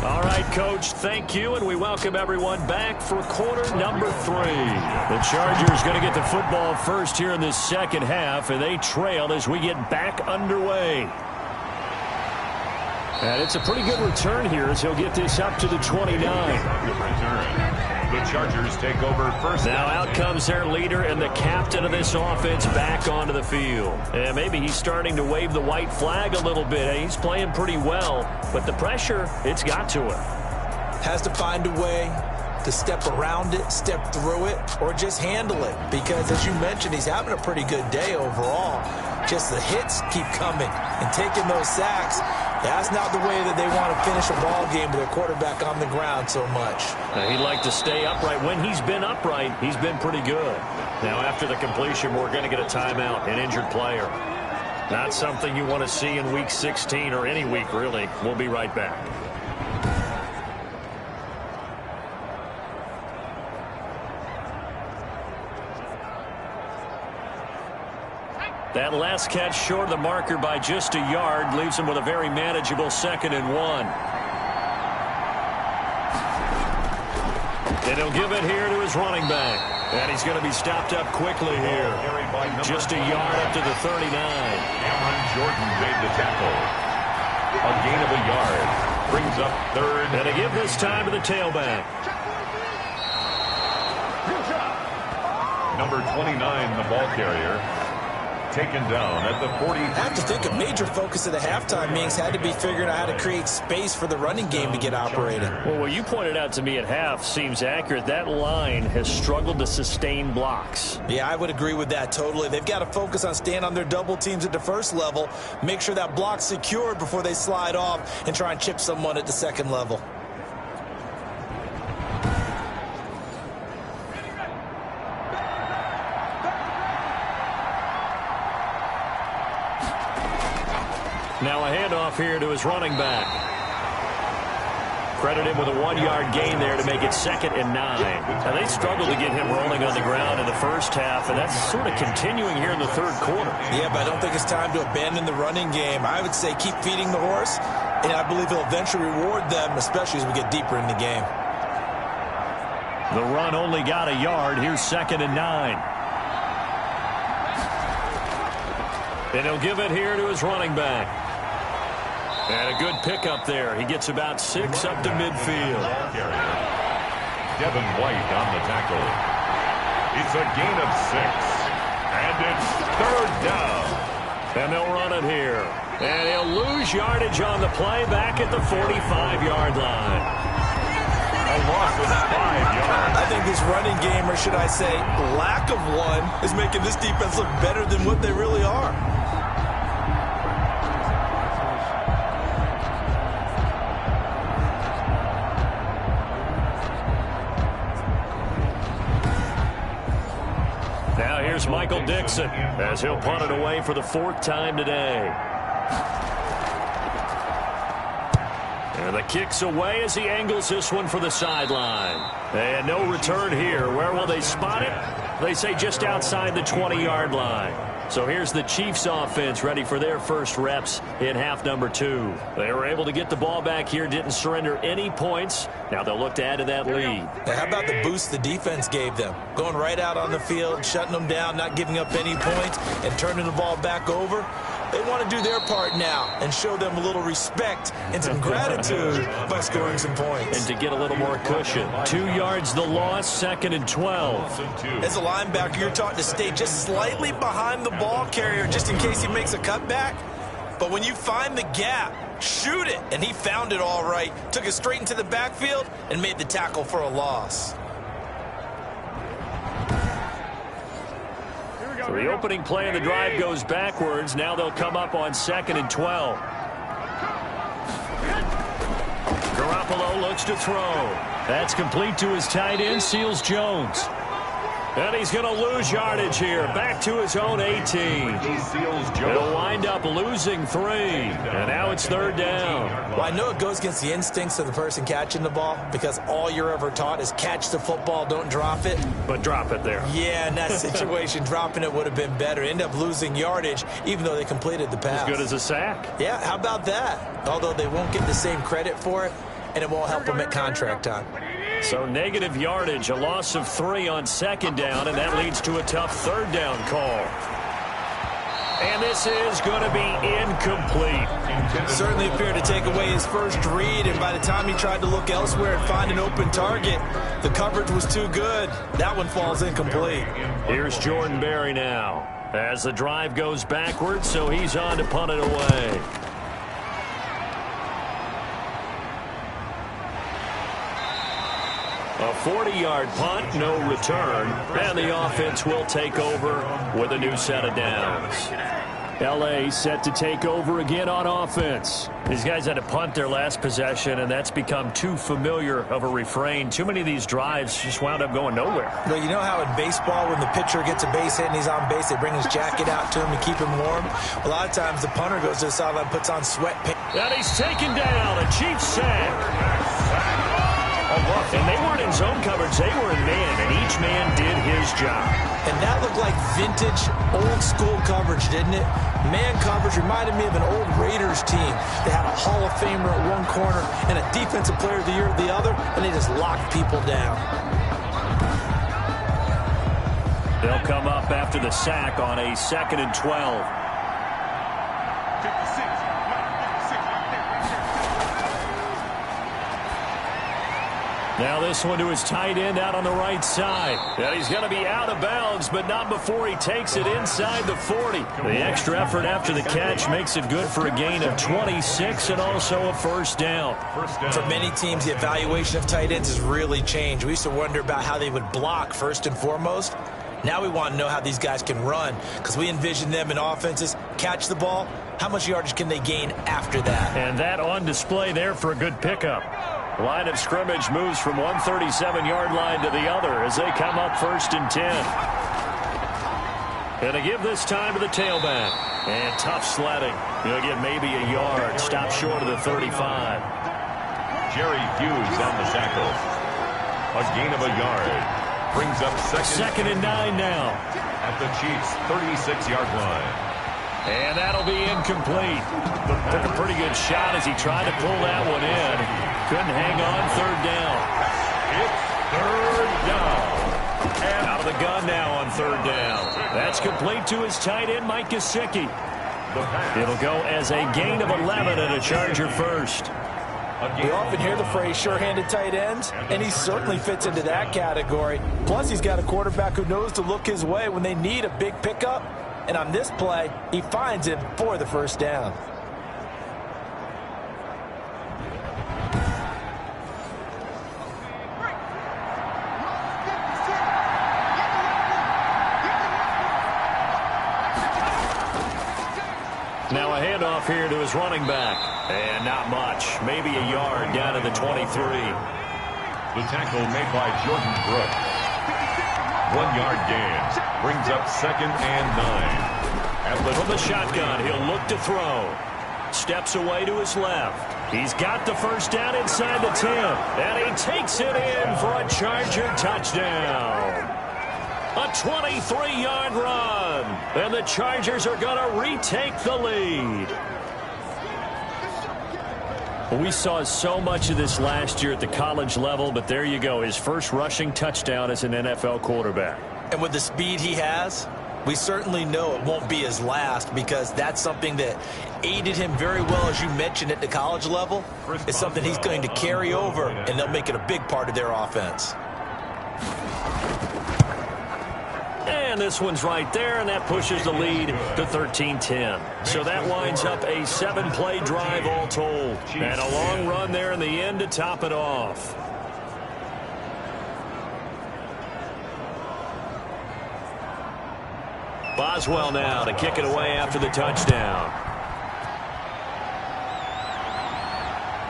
All right, Coach, thank you, and we welcome everyone back for quarter number 3. The Chargers going to get the football first here in this second half, and they trail as we get back underway. And it's a pretty good return here as he'll get this up to the 29. The Chargers take over first. Now out comes their leader and the captain of this offense back onto the field. And maybe he's starting to wave the white flag a little bit. He's playing pretty well, but the pressure, it's got to him. Has to find a way to step around it, step through it, or just handle it. Because as you mentioned, he's having a pretty good day overall. Just the hits keep coming and taking those sacks. That's not the way that they want to finish a ball game with their quarterback on the ground so much. He'd like to stay upright. When he's been upright, he's been pretty good. Now after the completion, we're going to get a timeout, an injured player. Not something you want to see in Week 16 or any week, really. We'll be right back. That last catch short of the marker by just a yard leaves him with a very manageable 2nd and 1. And he'll give it here to his running back. And he's going to be stopped up quickly here. Just a yard up to the 39. Cameron Jordan made the tackle. A gain of a yard brings brings up third. And they give this time to the tailback. Number 29, the ball carrier, taken down at the 40. I have to think a major focus of the halftime meetings had to be figuring out how to create space for the running game to get operating. Well, what you pointed out to me at half seems accurate. That line has struggled to sustain blocks. Yeah, I would agree with that totally. They've got to focus on staying on their double teams at the first level, make sure that block's secured before they slide off and try and chip someone at the second level. Now a handoff here to his running back. Credit him with a 1-yard gain there to make it 2nd and 9. Now they struggled to get him rolling on the ground in the first half, and that's sort of continuing here in the third quarter. Yeah, but I don't think it's time to abandon the running game. I would say keep feeding the horse, and I believe he'll eventually reward them, especially as we get deeper in the game. The run only got a yard. Here's 2nd and 9. And he'll give it here to his running back. And a good pickup there. He gets about 6 up to midfield. Devin White on the tackle. It's a gain of 6. And it's third down. And they'll run it here. And he'll lose yardage on the play back at the 45-yard line. A loss of 5 yards. I think this running game, or should I say lack of one, is making this defense look better than what they really are. Now here's Michael Dixon as he'll punt it away for the 4th time today. And the kick's away as he angles this one for the sideline. And no return here. Where will they spot it? They say just outside the 20-yard line. So here's the Chiefs offense ready for their first reps in half number 2. They were able to get the ball back here, didn't surrender any points. Now they'll look to add to that lead. Now, how about the boost the defense gave them? Going right out on the field, shutting them down, not giving up any points, and turning the ball back over. They want to do their part now and show them a little respect and some gratitude by scoring some points. And to get a little more cushion. 2 yards the loss, 2nd and 12. As a linebacker, you're taught to stay just slightly behind the ball carrier just in case he makes a cutback. But when you find the gap, shoot it. And he found it all right. Took it straight into the backfield and made the tackle for a loss. So the opening play of the drive goes backwards. Now they'll come up on 2nd and 12. Garoppolo looks to throw. That's complete to his tight end, Seals Jones. And he's going to lose yardage here. Back to his own 18. He'll wind up losing 3. And now it's 3rd down. Well, I know it goes against the instincts of the person catching the ball because all you're ever taught is catch the football, don't drop it. But drop it there. Yeah, in that situation, dropping it would have been better. End up losing yardage even though they completed the pass. As good as a sack. Yeah, how about that? Although they won't get the same credit for it, and it won't help them at contract time. So negative yardage, a loss of 3 on 2nd down, and that leads to a tough 3rd down call. And this is going to be incomplete. Certainly appeared to take away his first read, and by the time he tried to look elsewhere and find an open target, the coverage was too good. That one falls incomplete. Here's Jordan Berry now as the drive goes backwards, so he's on to punt it away. A 40-yard punt, no return, and the offense will take over with a new set of downs. L.A. set to take over again on offense. These guys had to punt their last possession, and that's become too familiar of a refrain. Too many of these drives just wound up going nowhere. Well, you know how in baseball when the pitcher gets a base hit and he's on base, they bring his jacket out to him to keep him warm? A lot of times the punter goes to the sideline, puts on sweatpants. And he's taken down, a Chiefs sack. And they weren't in zone coverage, they were in man, and each man did his job. And that looked like vintage, old-school coverage, didn't it? Man coverage reminded me of an old Raiders team. They had a Hall of Famer at one corner and a Defensive Player of the Year at the other, and they just locked people down. They'll come up after the sack on a 2nd and 12. Now this one to his tight end out on the right side. And he's going to be out of bounds, but not before he takes it inside the 40. The extra effort after the catch makes it good for a gain of 26 and also a first down. For many teams, the evaluation of tight ends has really changed. We used to wonder about how they would block first and foremost. Now we want to know how these guys can run because we envision them in offenses, catch the ball. How much yardage can they gain after that? And that on display there for a good pickup. Line of scrimmage moves from 137-yard line to the other as they come up 1st and 10. And to give this time to the tailback. And tough sledding. He'll get maybe a yard. Stop short of the 35. Jerry Hughes on the tackle. A gain of a yard. Brings up second and 9 now. At the Chiefs' 36-yard line. And that'll be incomplete. Took a pretty good shot as he tried to pull that one in. Couldn't hang on 3rd down. It's 3rd down. And out of the gun now on 3rd down. That's complete to his tight end, Mike Gesicki. It'll go as a gain of 11 and a Charger first. We often hear the phrase sure-handed tight ends, and he certainly fits into that category. Plus, he's got a quarterback who knows to look his way when they need a big pickup. And on this play, he finds him for the first down. Now a handoff here to his running back. And not much. Maybe a yard down to the 23. The tackle made by Jordan Brooks. 1-yard gain. Brings up 2nd and 9. From the shotgun, he'll look to throw. Steps away to his left. He's got the first down inside the 10. And he takes it in for a Charger touchdown. A 23-yard run. And the Chargers are going to retake the lead. We saw so much of this last year at the college level, but there you go. His first rushing touchdown as an NFL quarterback. And with the speed he has, we certainly know it won't be his last because that's something that aided him very well, as you mentioned, at the college level. It's something he's going to carry over, and they'll make it a big part of their offense. And this one's right there, and that pushes the lead to 13-10. So that winds up a 7-play drive all told. And a long run there in the end to top it off. Boswell now to kick it away after the touchdown.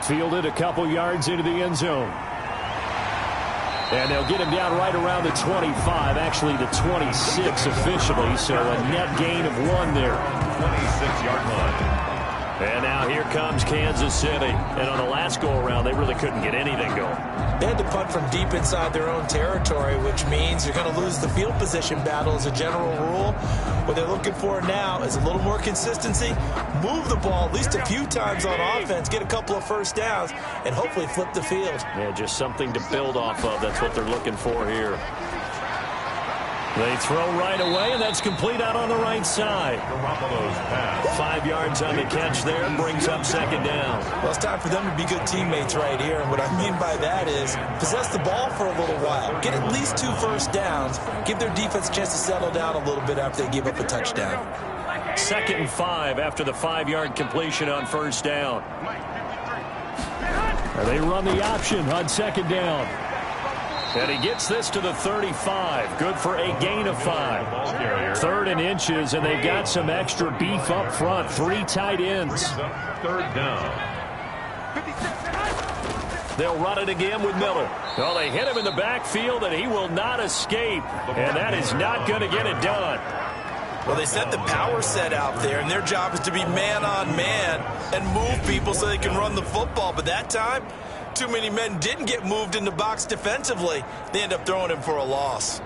Fielded a couple yards into the end zone. And they'll get him down right around the 25, actually the 26 officially, so a net gain of 1 there. 26-yard line. And now here comes Kansas City. And on the last go-around, they really couldn't get anything going. They had to punt from deep inside their own territory, which means you're going to lose the field position battle as a general rule. What they're looking for now is a little more consistency, move the ball at least a few times on offense, get a couple of first downs, and hopefully flip the field. Yeah, just something to build off of. That's what they're looking for here. They throw right away, and that's complete out on the right side. 5 yards on the catch there, brings up 2nd down. Well, it's time for them to be good teammates right here, and what I mean by that is possess the ball for a little while, get at least 2 first downs, give their defense a chance to settle down a little bit after they give up a touchdown. 2nd and 5 after the 5-yard completion on first down. They run the option on 2nd down. And he gets this to the 35. Good for a gain of 5. 3rd and inches, and they've got some extra beef up front. 3 tight ends. 3rd down. They'll run it again with Miller. Well, they hit him in the backfield, and he will not escape. And that is not going to get it done. Well, they set the power set out there, and their job is to be man-on-man and move people so they can run the football. But that time, too many men didn't get moved in the box defensively. They end up throwing him for a loss.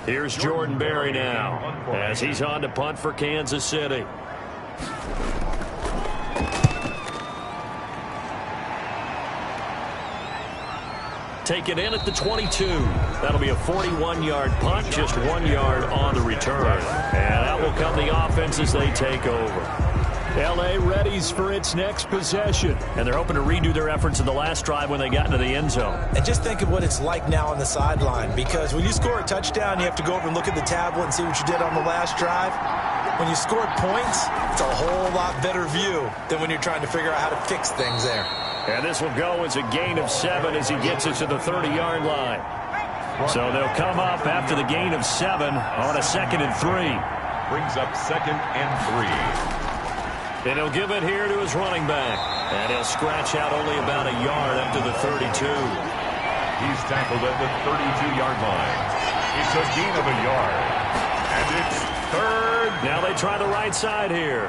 Here's Jordan Berry now as he's on to punt for Kansas City. Taken in at the 22. That'll be a 41-yard punt, just 1 yard on the return. And that will come the offense as they take over. L.A. readies for its next possession. And they're hoping to redo their efforts in the last drive when they got into the end zone. And just think of what it's like now on the sideline, because when you score a touchdown, you have to go over and look at the tablet and see what you did on the last drive. When you scored points, it's a whole lot better view than when you're trying to figure out how to fix things there. And this will go as a gain of 7 as he gets it to the 30-yard line. So they'll come up after the gain of 7 on a 2nd and 3. Brings up 2nd and 3. And he'll give it here to his running back. And he'll scratch out only about a yard up to the 32. He's tackled at the 32-yard line. It's a gain of a yard. And it's 3rd. Now they try the right side here.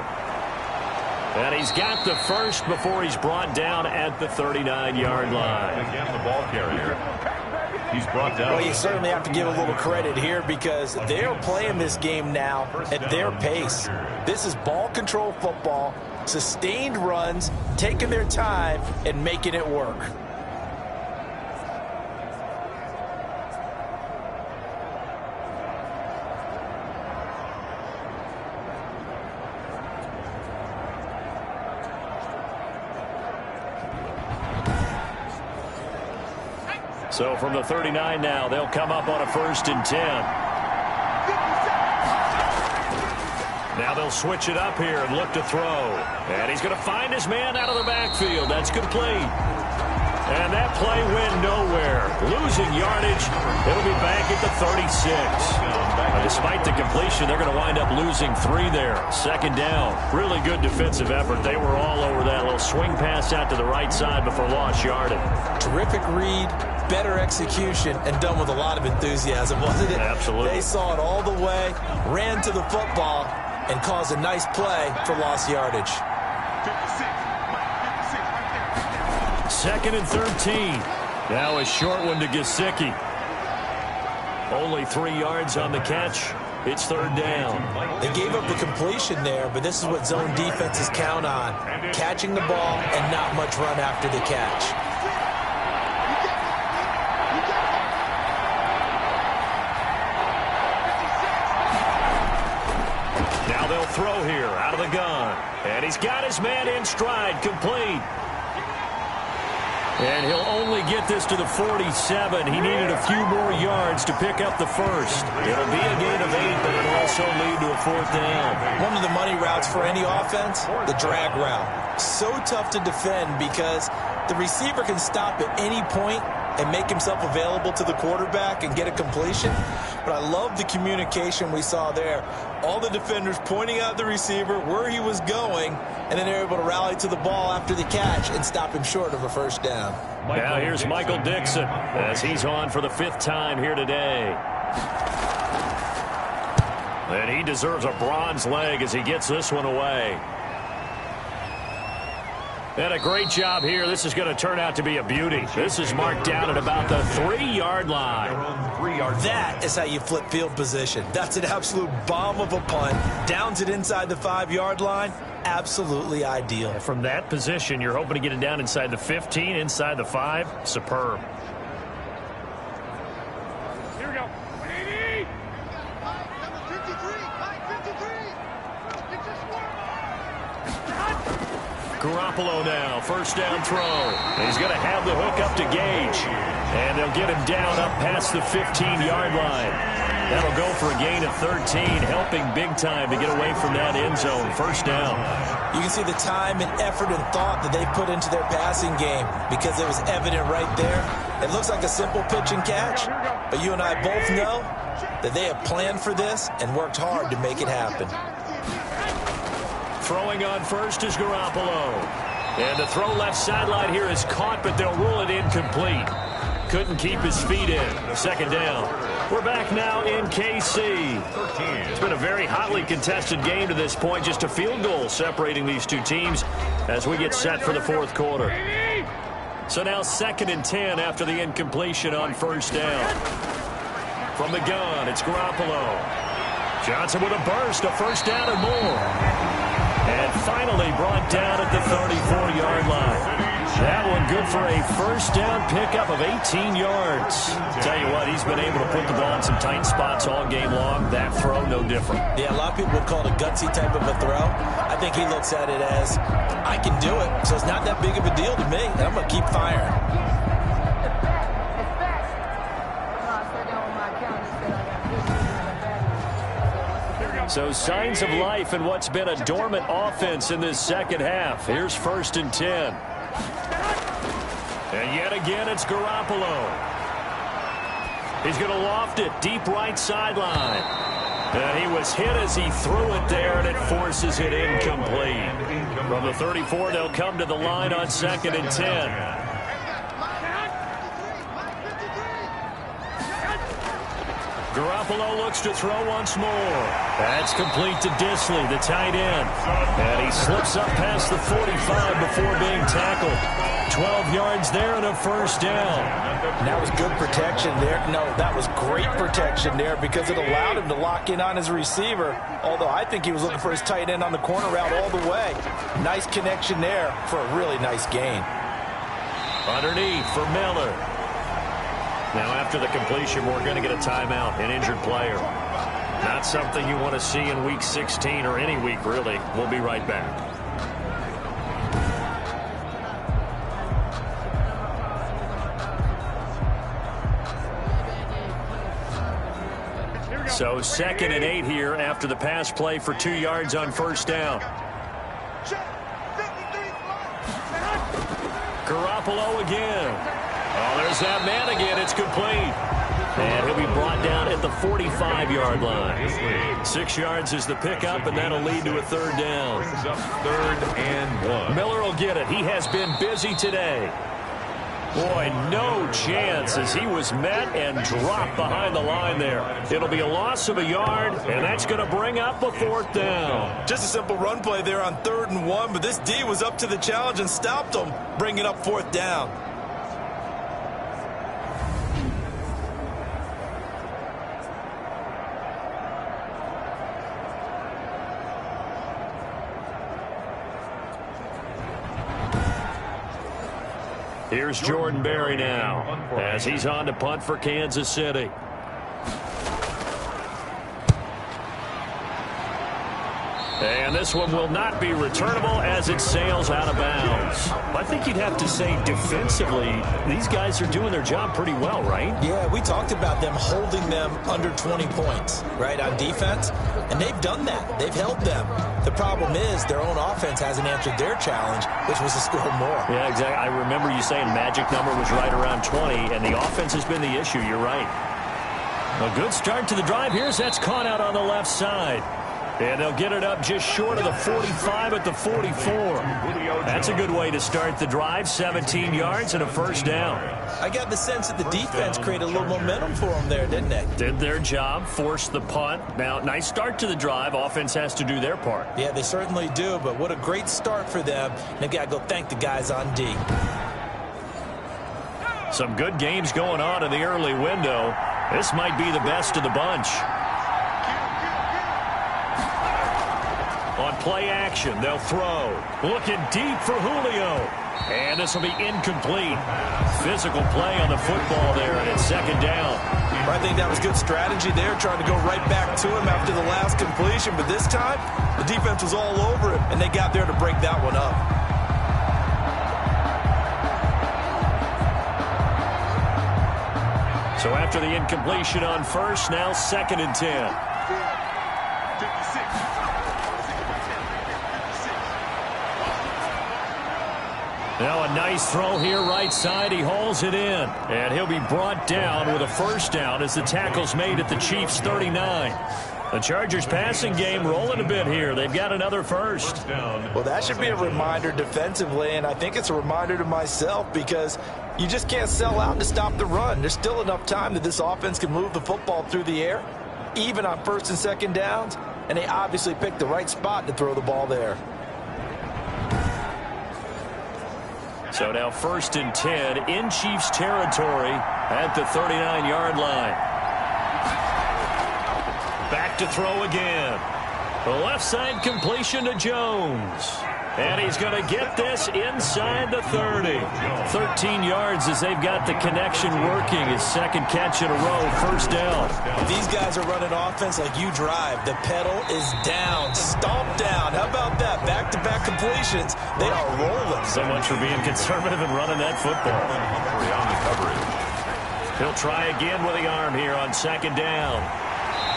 And he's got the first before he's brought down at the 39-yard line. Again, the ball carrier. He's brought down. Well, you certainly have to give a little credit here because they're playing this game now at their pace. This is ball control football, sustained runs, taking their time and making it work. So from the 39 now, they'll come up on a 1st and 10. Now they'll switch it up here and look to throw. And he's going to find his man out of the backfield. That's complete. And that play went nowhere. Losing yardage. It'll be back at the 36. Despite the completion, they're going to wind up losing 3 there. 2nd down. Really good defensive effort. They were all over that little swing pass out to the right side before lost yardage. Terrific read, better execution, and done with a lot of enthusiasm, wasn't it? Absolutely. They saw it all the way, ran to the football, and caused a nice play for lost yardage. 2nd and 13. Now a short one to Gesicki. Only 3 yards on the catch. It's 3rd down. They gave up the completion there, but this is what zone defenses count on. Catching the ball and not much run after the catch. Now they'll throw here out of the gun. And he's got his man in stride, complete. And he'll only get this to the 47. He needed a few more yards to pick up the first. It'll be a gain of 8, but it'll also lead to a 4th down. One of the money routes for any offense, the drag route. So tough to defend because the receiver can stop at any point and make himself available to the quarterback and get a completion. But I love the communication we saw there. All the defenders pointing out the receiver, where he was going, and then they're able to rally to the ball after the catch and stop him short of a 1st down. Now here's Michael Dixon as he's on for the 5th time here today. And he deserves a bronze leg as he gets this one away. And a great job here. This is going to turn out to be a beauty. This is marked down at about the 3-yard line. That is how you flip field position. That's an absolute bomb of a punt. Downs it inside the 5-yard line. Absolutely ideal. From that position, you're hoping to get it down inside the 15, inside the 5. Superb. Here we go. 180. Garoppolo now, 1st down throw. And he's going to have the hook up to Gage. And they'll get him down up past the 15-yard line. That'll go for a gain of 13, helping big time to get away from that end zone. 1st down. You can see the time and effort and thought that they put into their passing game because it was evident right there. It looks like a simple pitch and catch, but you and I both know that they have planned for this and worked hard to make it happen. Throwing on first is Garoppolo. And the throw left sideline here is caught, but they'll rule it incomplete. Couldn't keep his feet in. 2nd down. We're back now in KC. It's been a very hotly contested game to this point. Just a field goal separating these two teams as we get set for the 4th quarter. So now 2nd and 10 after the incompletion on 1st down. From the gun, it's Garoppolo. Johnson with a burst, a 1st down and more. And finally brought down at the 34-yard line. That one good for a first down pickup of 18 yards. Tell you what, he's been able to put the ball in some tight spots all game long. That throw, no different. Yeah, a lot of people would call it a gutsy type of a throw. I think he looks at it as, I can do it, so it's not that big of a deal to me, and I'm going to keep firing. So signs of life in what's been a dormant offense in this second half. Here's 1st and 10. And yet again, it's Garoppolo. He's going to loft it deep right sideline. And he was hit as he threw it there, and it forces it incomplete. From the 34, they'll come to the line on 2nd and 10. Garoppolo looks to throw once more. That's complete to Disley, the tight end. And he slips up past the 45 before being tackled. 12 yards there and a first down. And that was good protection there. No, that was great protection there because it allowed him to lock in on his receiver. Although I think he was looking for his tight end on the corner route all the way. Nice connection there for a really nice gain. Underneath for Miller. Now, after the completion, we're going to get a timeout, an injured player. Not something you want to see in Week 16 or any week, really. We'll be right back. So 2nd and 8 here after the pass play for 2 yards on first down. Garoppolo again. Oh, there's that man again. It's complete. And he'll be brought down at the 45-yard line. 6 yards is the pickup, and that'll lead to a third down. 3rd and 1. Miller will get it. He has been busy today. Boy, no chance as he was met and dropped behind the line there. It'll be a loss of a yard, and that's going to bring up a 4th down. Just a simple run play there on 3rd and 1, but this D was up to the challenge and stopped him, bringing up 4th down. Here's Jordan Berry now as he's on to punt for Kansas City. And this one will not be returnable as it sails out of bounds. I think you'd have to say defensively, these guys are doing their job pretty well, right? Yeah, we talked about them holding them under 20 points, right, on defense. And they've done that. They've held them. The problem is their own offense hasn't answered their challenge, which was to score more. Yeah, exactly. I remember you saying magic number was right around 20, and the offense has been the issue. You're right. A good start to the drive here as that's caught out on the left side. And they'll get it up just short of the 45 at the 44. That's a good way to start the drive. 17 yards and a first down. I got the sense that the defense created a little momentum for them there, didn't they? Did their job, forced the punt. Now, nice start to the drive. Offense has to do their part. Yeah, they certainly do, but what a great start for them. And they've got to go thank the guys on D. Some good games going on in the early window. This might be the best of the bunch. On play action, they'll throw. Looking deep for Julio. And this will be incomplete. Physical play on the football there, and it's 2nd down. I think that was good strategy there, trying to go right back to him after the last completion. But this time, the defense was all over him, and they got there to break that one up. So after the incompletion on first, now 2nd and 10. Now a nice throw here right side. He hauls it in. And he'll be brought down with a first down as the tackle's made at the Chiefs' 39. The Chargers passing game rolling a bit here. They've got another first. Well, that should be a reminder defensively, and I think it's a reminder to myself because you just can't sell out to stop the run. There's still enough time that this offense can move the football through the air, even on 1st and 2nd downs, and they obviously picked the right spot to throw the ball there. So now 1st and 10 in Chiefs territory at the 39-yard line. Back to throw again. The left side completion to Jones. And he's going to get this inside the 30. 13 yards as they've got the connection working. His second catch in a row, first down. These guys are running offense like you drive. The pedal is down, stomp down. How about that? Back-to-back completions. They are rolling. So much for being conservative and running that football. On the coverage. He'll try again with the arm here on second down.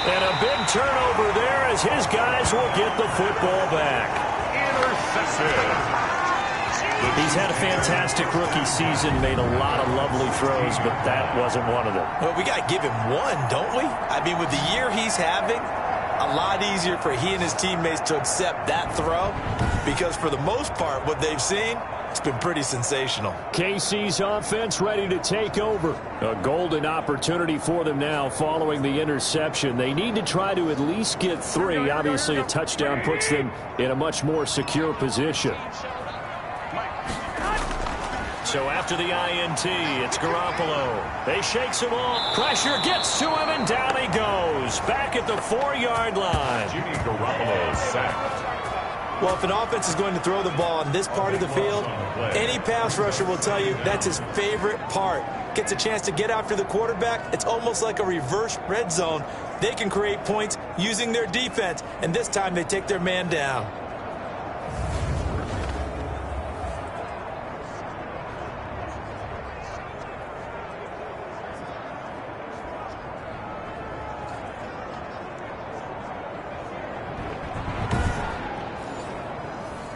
And a big turnover there as his guys will get the football back. He's had a fantastic rookie season, made a lot of lovely throws, but that wasn't one of them. Well, we got to give him one, don't we? I mean, with the year he's having, a lot easier for he and his teammates to accept that throw because for the most part, what they've seen, it's been pretty sensational. KC's offense ready to take over. A golden opportunity for them now following the interception. They need to try to at least get 3. Obviously, a touchdown puts them in a much more secure position. So after the INT, it's Garoppolo. They shakes him off. Pressure gets to him, and down he goes. Back at the 4-yard line. Jimmy Garoppolo sacked. Well, if an offense is going to throw the ball on this part of the field, any pass rusher will tell you that's his favorite part. Gets a chance to get after the quarterback. It's almost like a reverse red zone. They can create points using their defense, and this time they take their man down.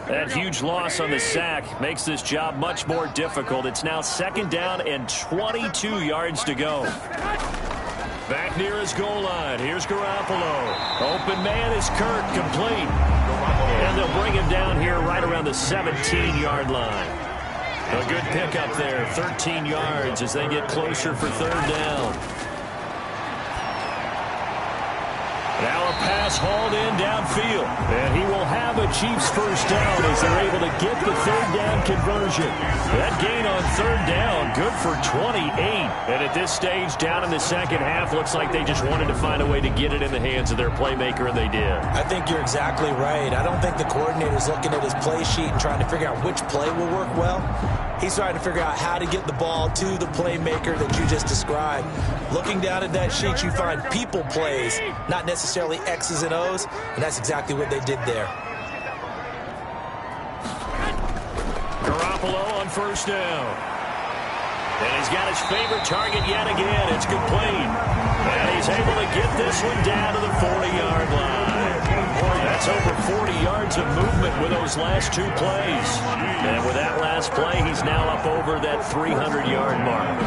That huge loss on the sack makes this job much more difficult. It's now second down and 22 yards to go. Back near his goal line. Here's Garoppolo. Open man is Kirk, complete. And they'll bring him down here right around the 17-yard line. A good pickup there, 13 yards as they get closer for third down. Now a pass hauled in downfield. And he will have a Chiefs first down as they're able to get the third down conversion. That gain on third down, good for 28. And at this stage, down in the second half, looks like they just wanted to find a way to get it in the hands of their playmaker, and they did. I think you're exactly right. I don't think the coordinator's looking at his play sheet and trying to figure out which play will work well. He's trying to figure out how to get the ball to the playmaker that you just described. Looking down at that sheet, you find people plays, not necessarily X's and O's, and that's exactly what they did there. Garoppolo on first down. And he's got his favorite target yet again. It's complete. And he's able to get this one down to the 40-yard line. That's over 40 yards of movement with those last 2 plays. And with that last play, he's now up over that 300-yard mark.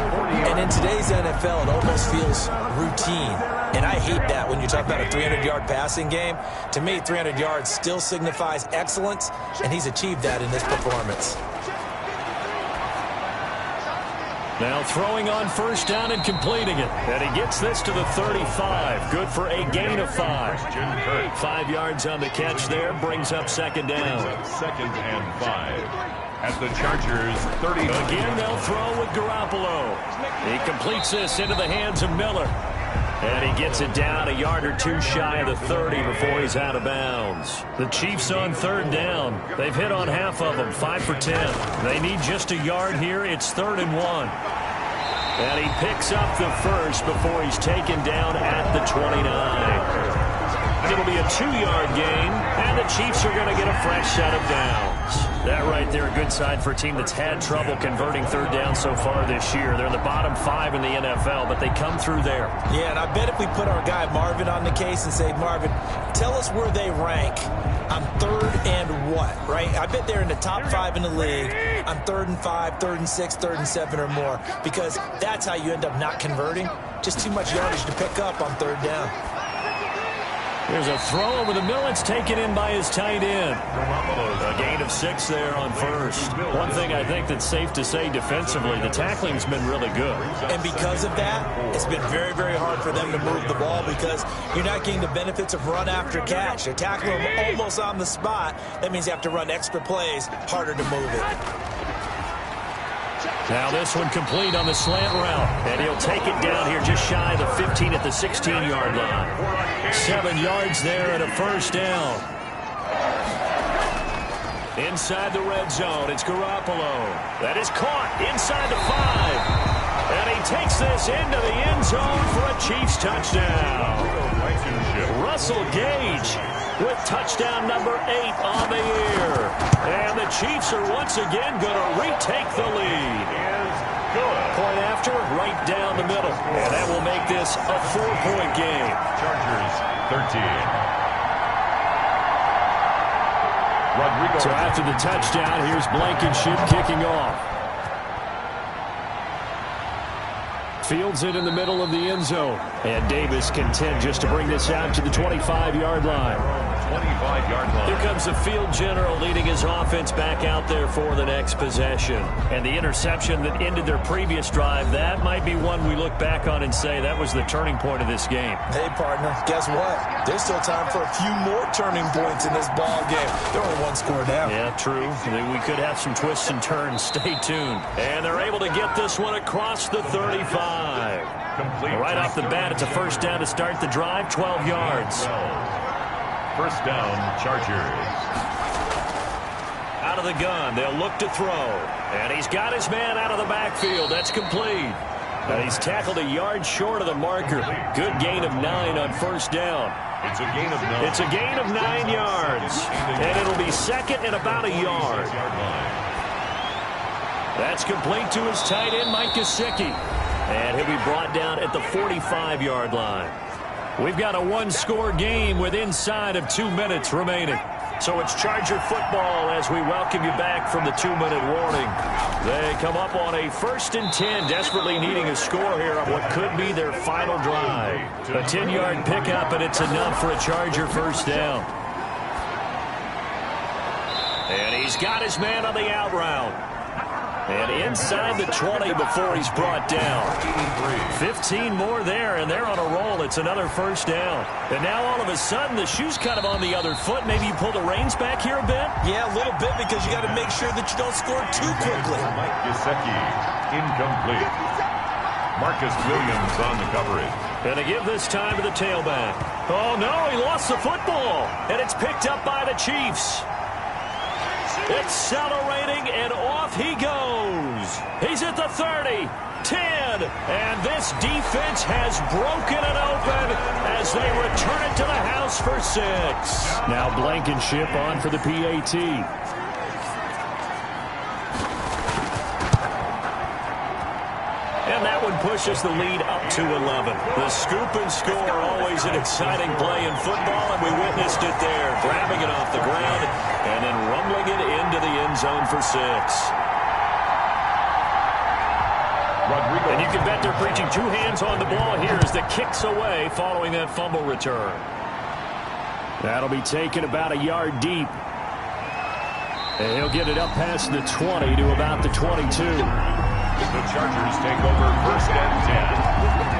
And in today's NFL, it almost feels routine. And I hate that when you talk about a 300-yard passing game. To me, 300 yards still signifies excellence, and he's achieved that in this performance. Now throwing on first down and completing it. And he gets this to the 35. Good for a gain of 5. 5 yards on the catch there. Brings up second down. Second and 5. At the Chargers, 30. Again, they'll throw with Garoppolo. He completes this into the hands of Miller. And he gets it down a yard or 2 shy of the 30 before he's out of bounds. The Chiefs on third down. They've hit on half of them, 5 for 10. They need just a yard here. It's 3rd and 1. And he picks up the first before he's taken down at the 29. It'll be a 2-yard gain, and the Chiefs are going to get a fresh set of downs. That right there, a good sign for a team that's had trouble converting third down so far this year. They're in the bottom 5 in the NFL, but they come through there. Yeah, and I bet if we put our guy Marvin on the case and say, Marvin, tell us where they rank on 3rd and what, right? I bet they're in the top 5 in the league on 3rd and 5, 3rd and 6, 3rd and 7 or more, because that's how you end up not converting. Just too much yardage to pick up on third down. There's a throw over the middle. It's taken in by his tight end. A gain of 6 there on first. One thing I think that's safe to say defensively, the tackling's been really good. And because of that, it's been very, very hard for them to move the ball because you're not getting the benefits of run after catch. They're tackling them almost on the spot. That means you have to run extra plays, harder to move it. Now this one complete on the slant route. And he'll take it down here just shy of the 15 at the 16-yard line. 7 yards there and a first down. Inside the red zone, it's Garoppolo. That is caught inside the 5. And he takes this into the end zone for a Chiefs touchdown. Russell Gage with touchdown number 8 on the year. And the Chiefs are once again going to retake the lead. Point after, right down the middle. And that will make this a 4-point game. Chargers 13. Rodrigo. So after the touchdown, here's Blankenship kicking off. Fields it in the middle of the end zone. And Davis content just to bring this out to the 25-yard line. 25-yard line. Here comes the field general leading his offense back out there for the next possession. And the interception that ended their previous drive, that might be one we look back on and say that was the turning point of this game. Hey, partner, guess what? There's still time for a few more turning points in this ball game. They're only 1 score down. Yeah, true. We could have some twists and turns. Stay tuned. And they're able to get this one across the 35. Complete. Right off the bat, it's a first down to start the drive, 12 yards. First down, Chargers. Out of the gun, they'll look to throw. And he's got his man out of the backfield. That's complete. And he's tackled a yard short of the marker. Good gain of 9 on first down. It's a gain of 9. It's a gain of 9 yards. And it'll be second and about a yard. That's complete to his tight end, Mike Gesicki. And he'll be brought down at the 45-yard line. We've got a 1-score game with inside of 2 minutes remaining. So it's Charger football as we welcome you back from the 2-minute warning. They come up on a 1st and 10, desperately needing a score here on what could be their final drive. A 10-yard pickup, and it's enough for a Charger first down. And he's got his man on the out route. And inside the 20 before he's brought down. 15 more there, and they're on a roll. It's another first down. And now all of a sudden, the shoe's kind of on the other foot. Maybe you pull the reins back here a bit? Yeah, a little bit, because you got to make sure that you don't score too quickly. Mike Gesicki, incomplete. Marcus Williams on the coverage. And they give this time to the tailback. Oh, no, he lost the football. And it's picked up by the Chiefs. Accelerating, and off he goes. He's at the 30, 10, and this defense has broken it open as they return it to the house for 6. Now Blankenship on for the PAT. And that one pushes the lead up to 11. The scoop and score, always an exciting play in football, and we witnessed it there, grabbing it off the ground and then rumbling it into the end zone for 6. Rodrigo. And you can bet they're preaching 2 hands on the ball here as the kick's away following that fumble return. That'll be taken about a yard deep. And he'll get it up past the 20 to about the 22. The Chargers take over 1st and 10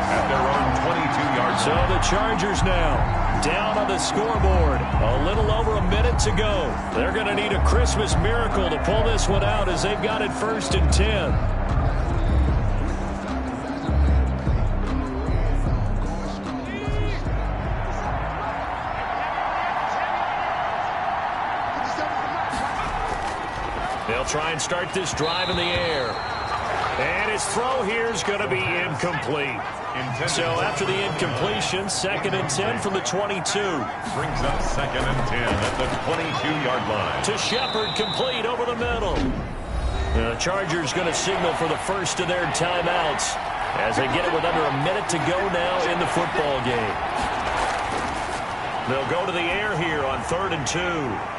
at their own 22-yard line. So the Chargers now down on the scoreboard. A little over a minute to go. They're going to need a Christmas miracle to pull this one out as they've got it 1st and 10. They'll try and start this drive in the air. And his throw here is going to be incomplete. So after the incompletion, 2nd and 10 from the 22. Brings up 2nd and 10 at the 22-yard line. To Shepard, complete over the middle. The Chargers going to signal for the first of their timeouts as they get it with under a minute to go now in the football game. They'll go to the air here on 3rd and 2.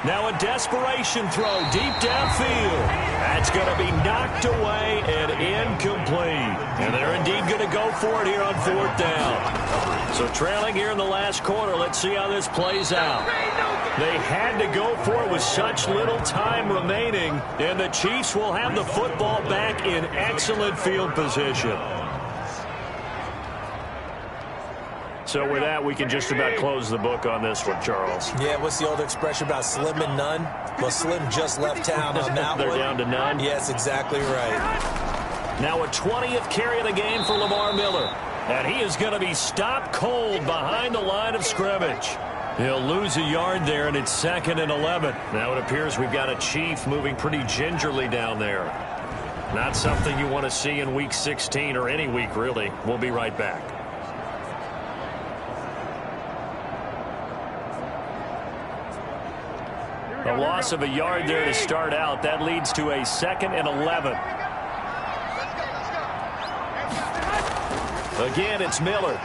Now a desperation throw deep downfield. That's going to be knocked away and incomplete. And they're indeed going to go for it here on 4th down. So trailing here in the last quarter, let's see how this plays out. They had to go for it with such little time remaining, and the Chiefs will have the football back in excellent field position. So with that, we can just about close the book on this one, Charles. Yeah, what's the old expression about slim and none? Well, Slim just left town on that one. They're down to none? Yes, exactly right. Now a 20th carry of the game for Lamar Miller. And he is going to be stopped cold behind the line of scrimmage. He'll lose a yard there, and it's 2nd and 11. Now it appears we've got a Chief moving pretty gingerly down there. Not something you want to see in Week 16 or any week, really. We'll be right back. A loss of a yard there to start out. That leads to a 2nd and 11. Again, it's Miller.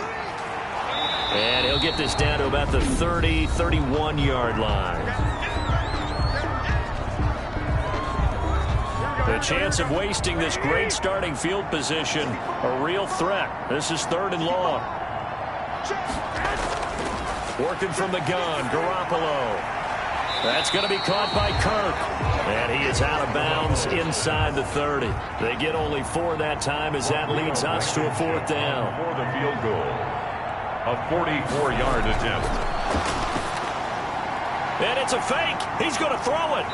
And he'll get this down to about the 30, 31-yard line. The chance of wasting this great starting field position, a real threat. This is 3rd and long. Working from the gun, Garoppolo. That's going to be caught by Kirk. And he is out of bounds inside the 30. They get only 4 that time as that leads us to a 4th down. For the field goal. A 44-yard attempt. And it's a fake. He's going to throw it.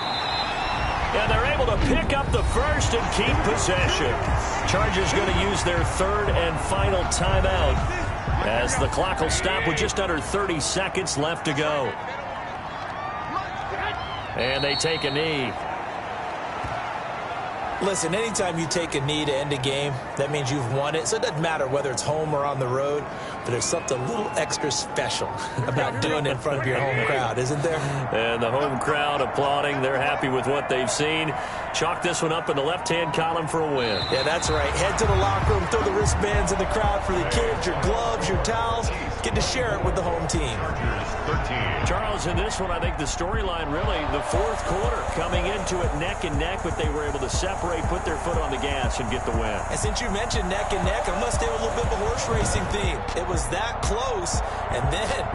And they're able to pick up the first and keep possession. Chargers going to use their 3rd and final timeout as the clock will stop with just under 30 seconds left to go. And they take a knee. Listen, anytime you take a knee to end a game, that means you've won it. So it doesn't matter whether it's home or on the road, but there's something a little extra special about doing it in front of your home crowd, isn't there? And the home crowd applauding. They're happy with what they've seen. Chalk this one up in the left-hand column for a win. Yeah, that's right. Head to the locker room, throw the wristbands in the crowd for the kids, your gloves, your towels. Get to share it with the home team. Charles, in this one, I think the storyline really, the 4th quarter, coming into it neck and neck, but they were able to separate, put their foot on the gas, and get the win. And since you mentioned neck and neck, I must have a little bit of a horse racing theme. It was that close, and then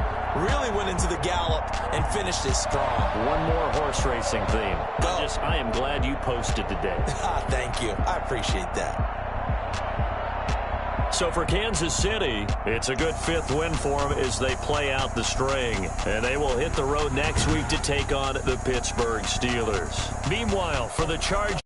really went into the gallop and finished it strong. One more horse racing theme. I am glad you posted today. Thank you. I appreciate that. So for Kansas City, it's a good 5th win for them as they play out the string. And they will hit the road next week to take on the Pittsburgh Steelers. Meanwhile, for the Chargers.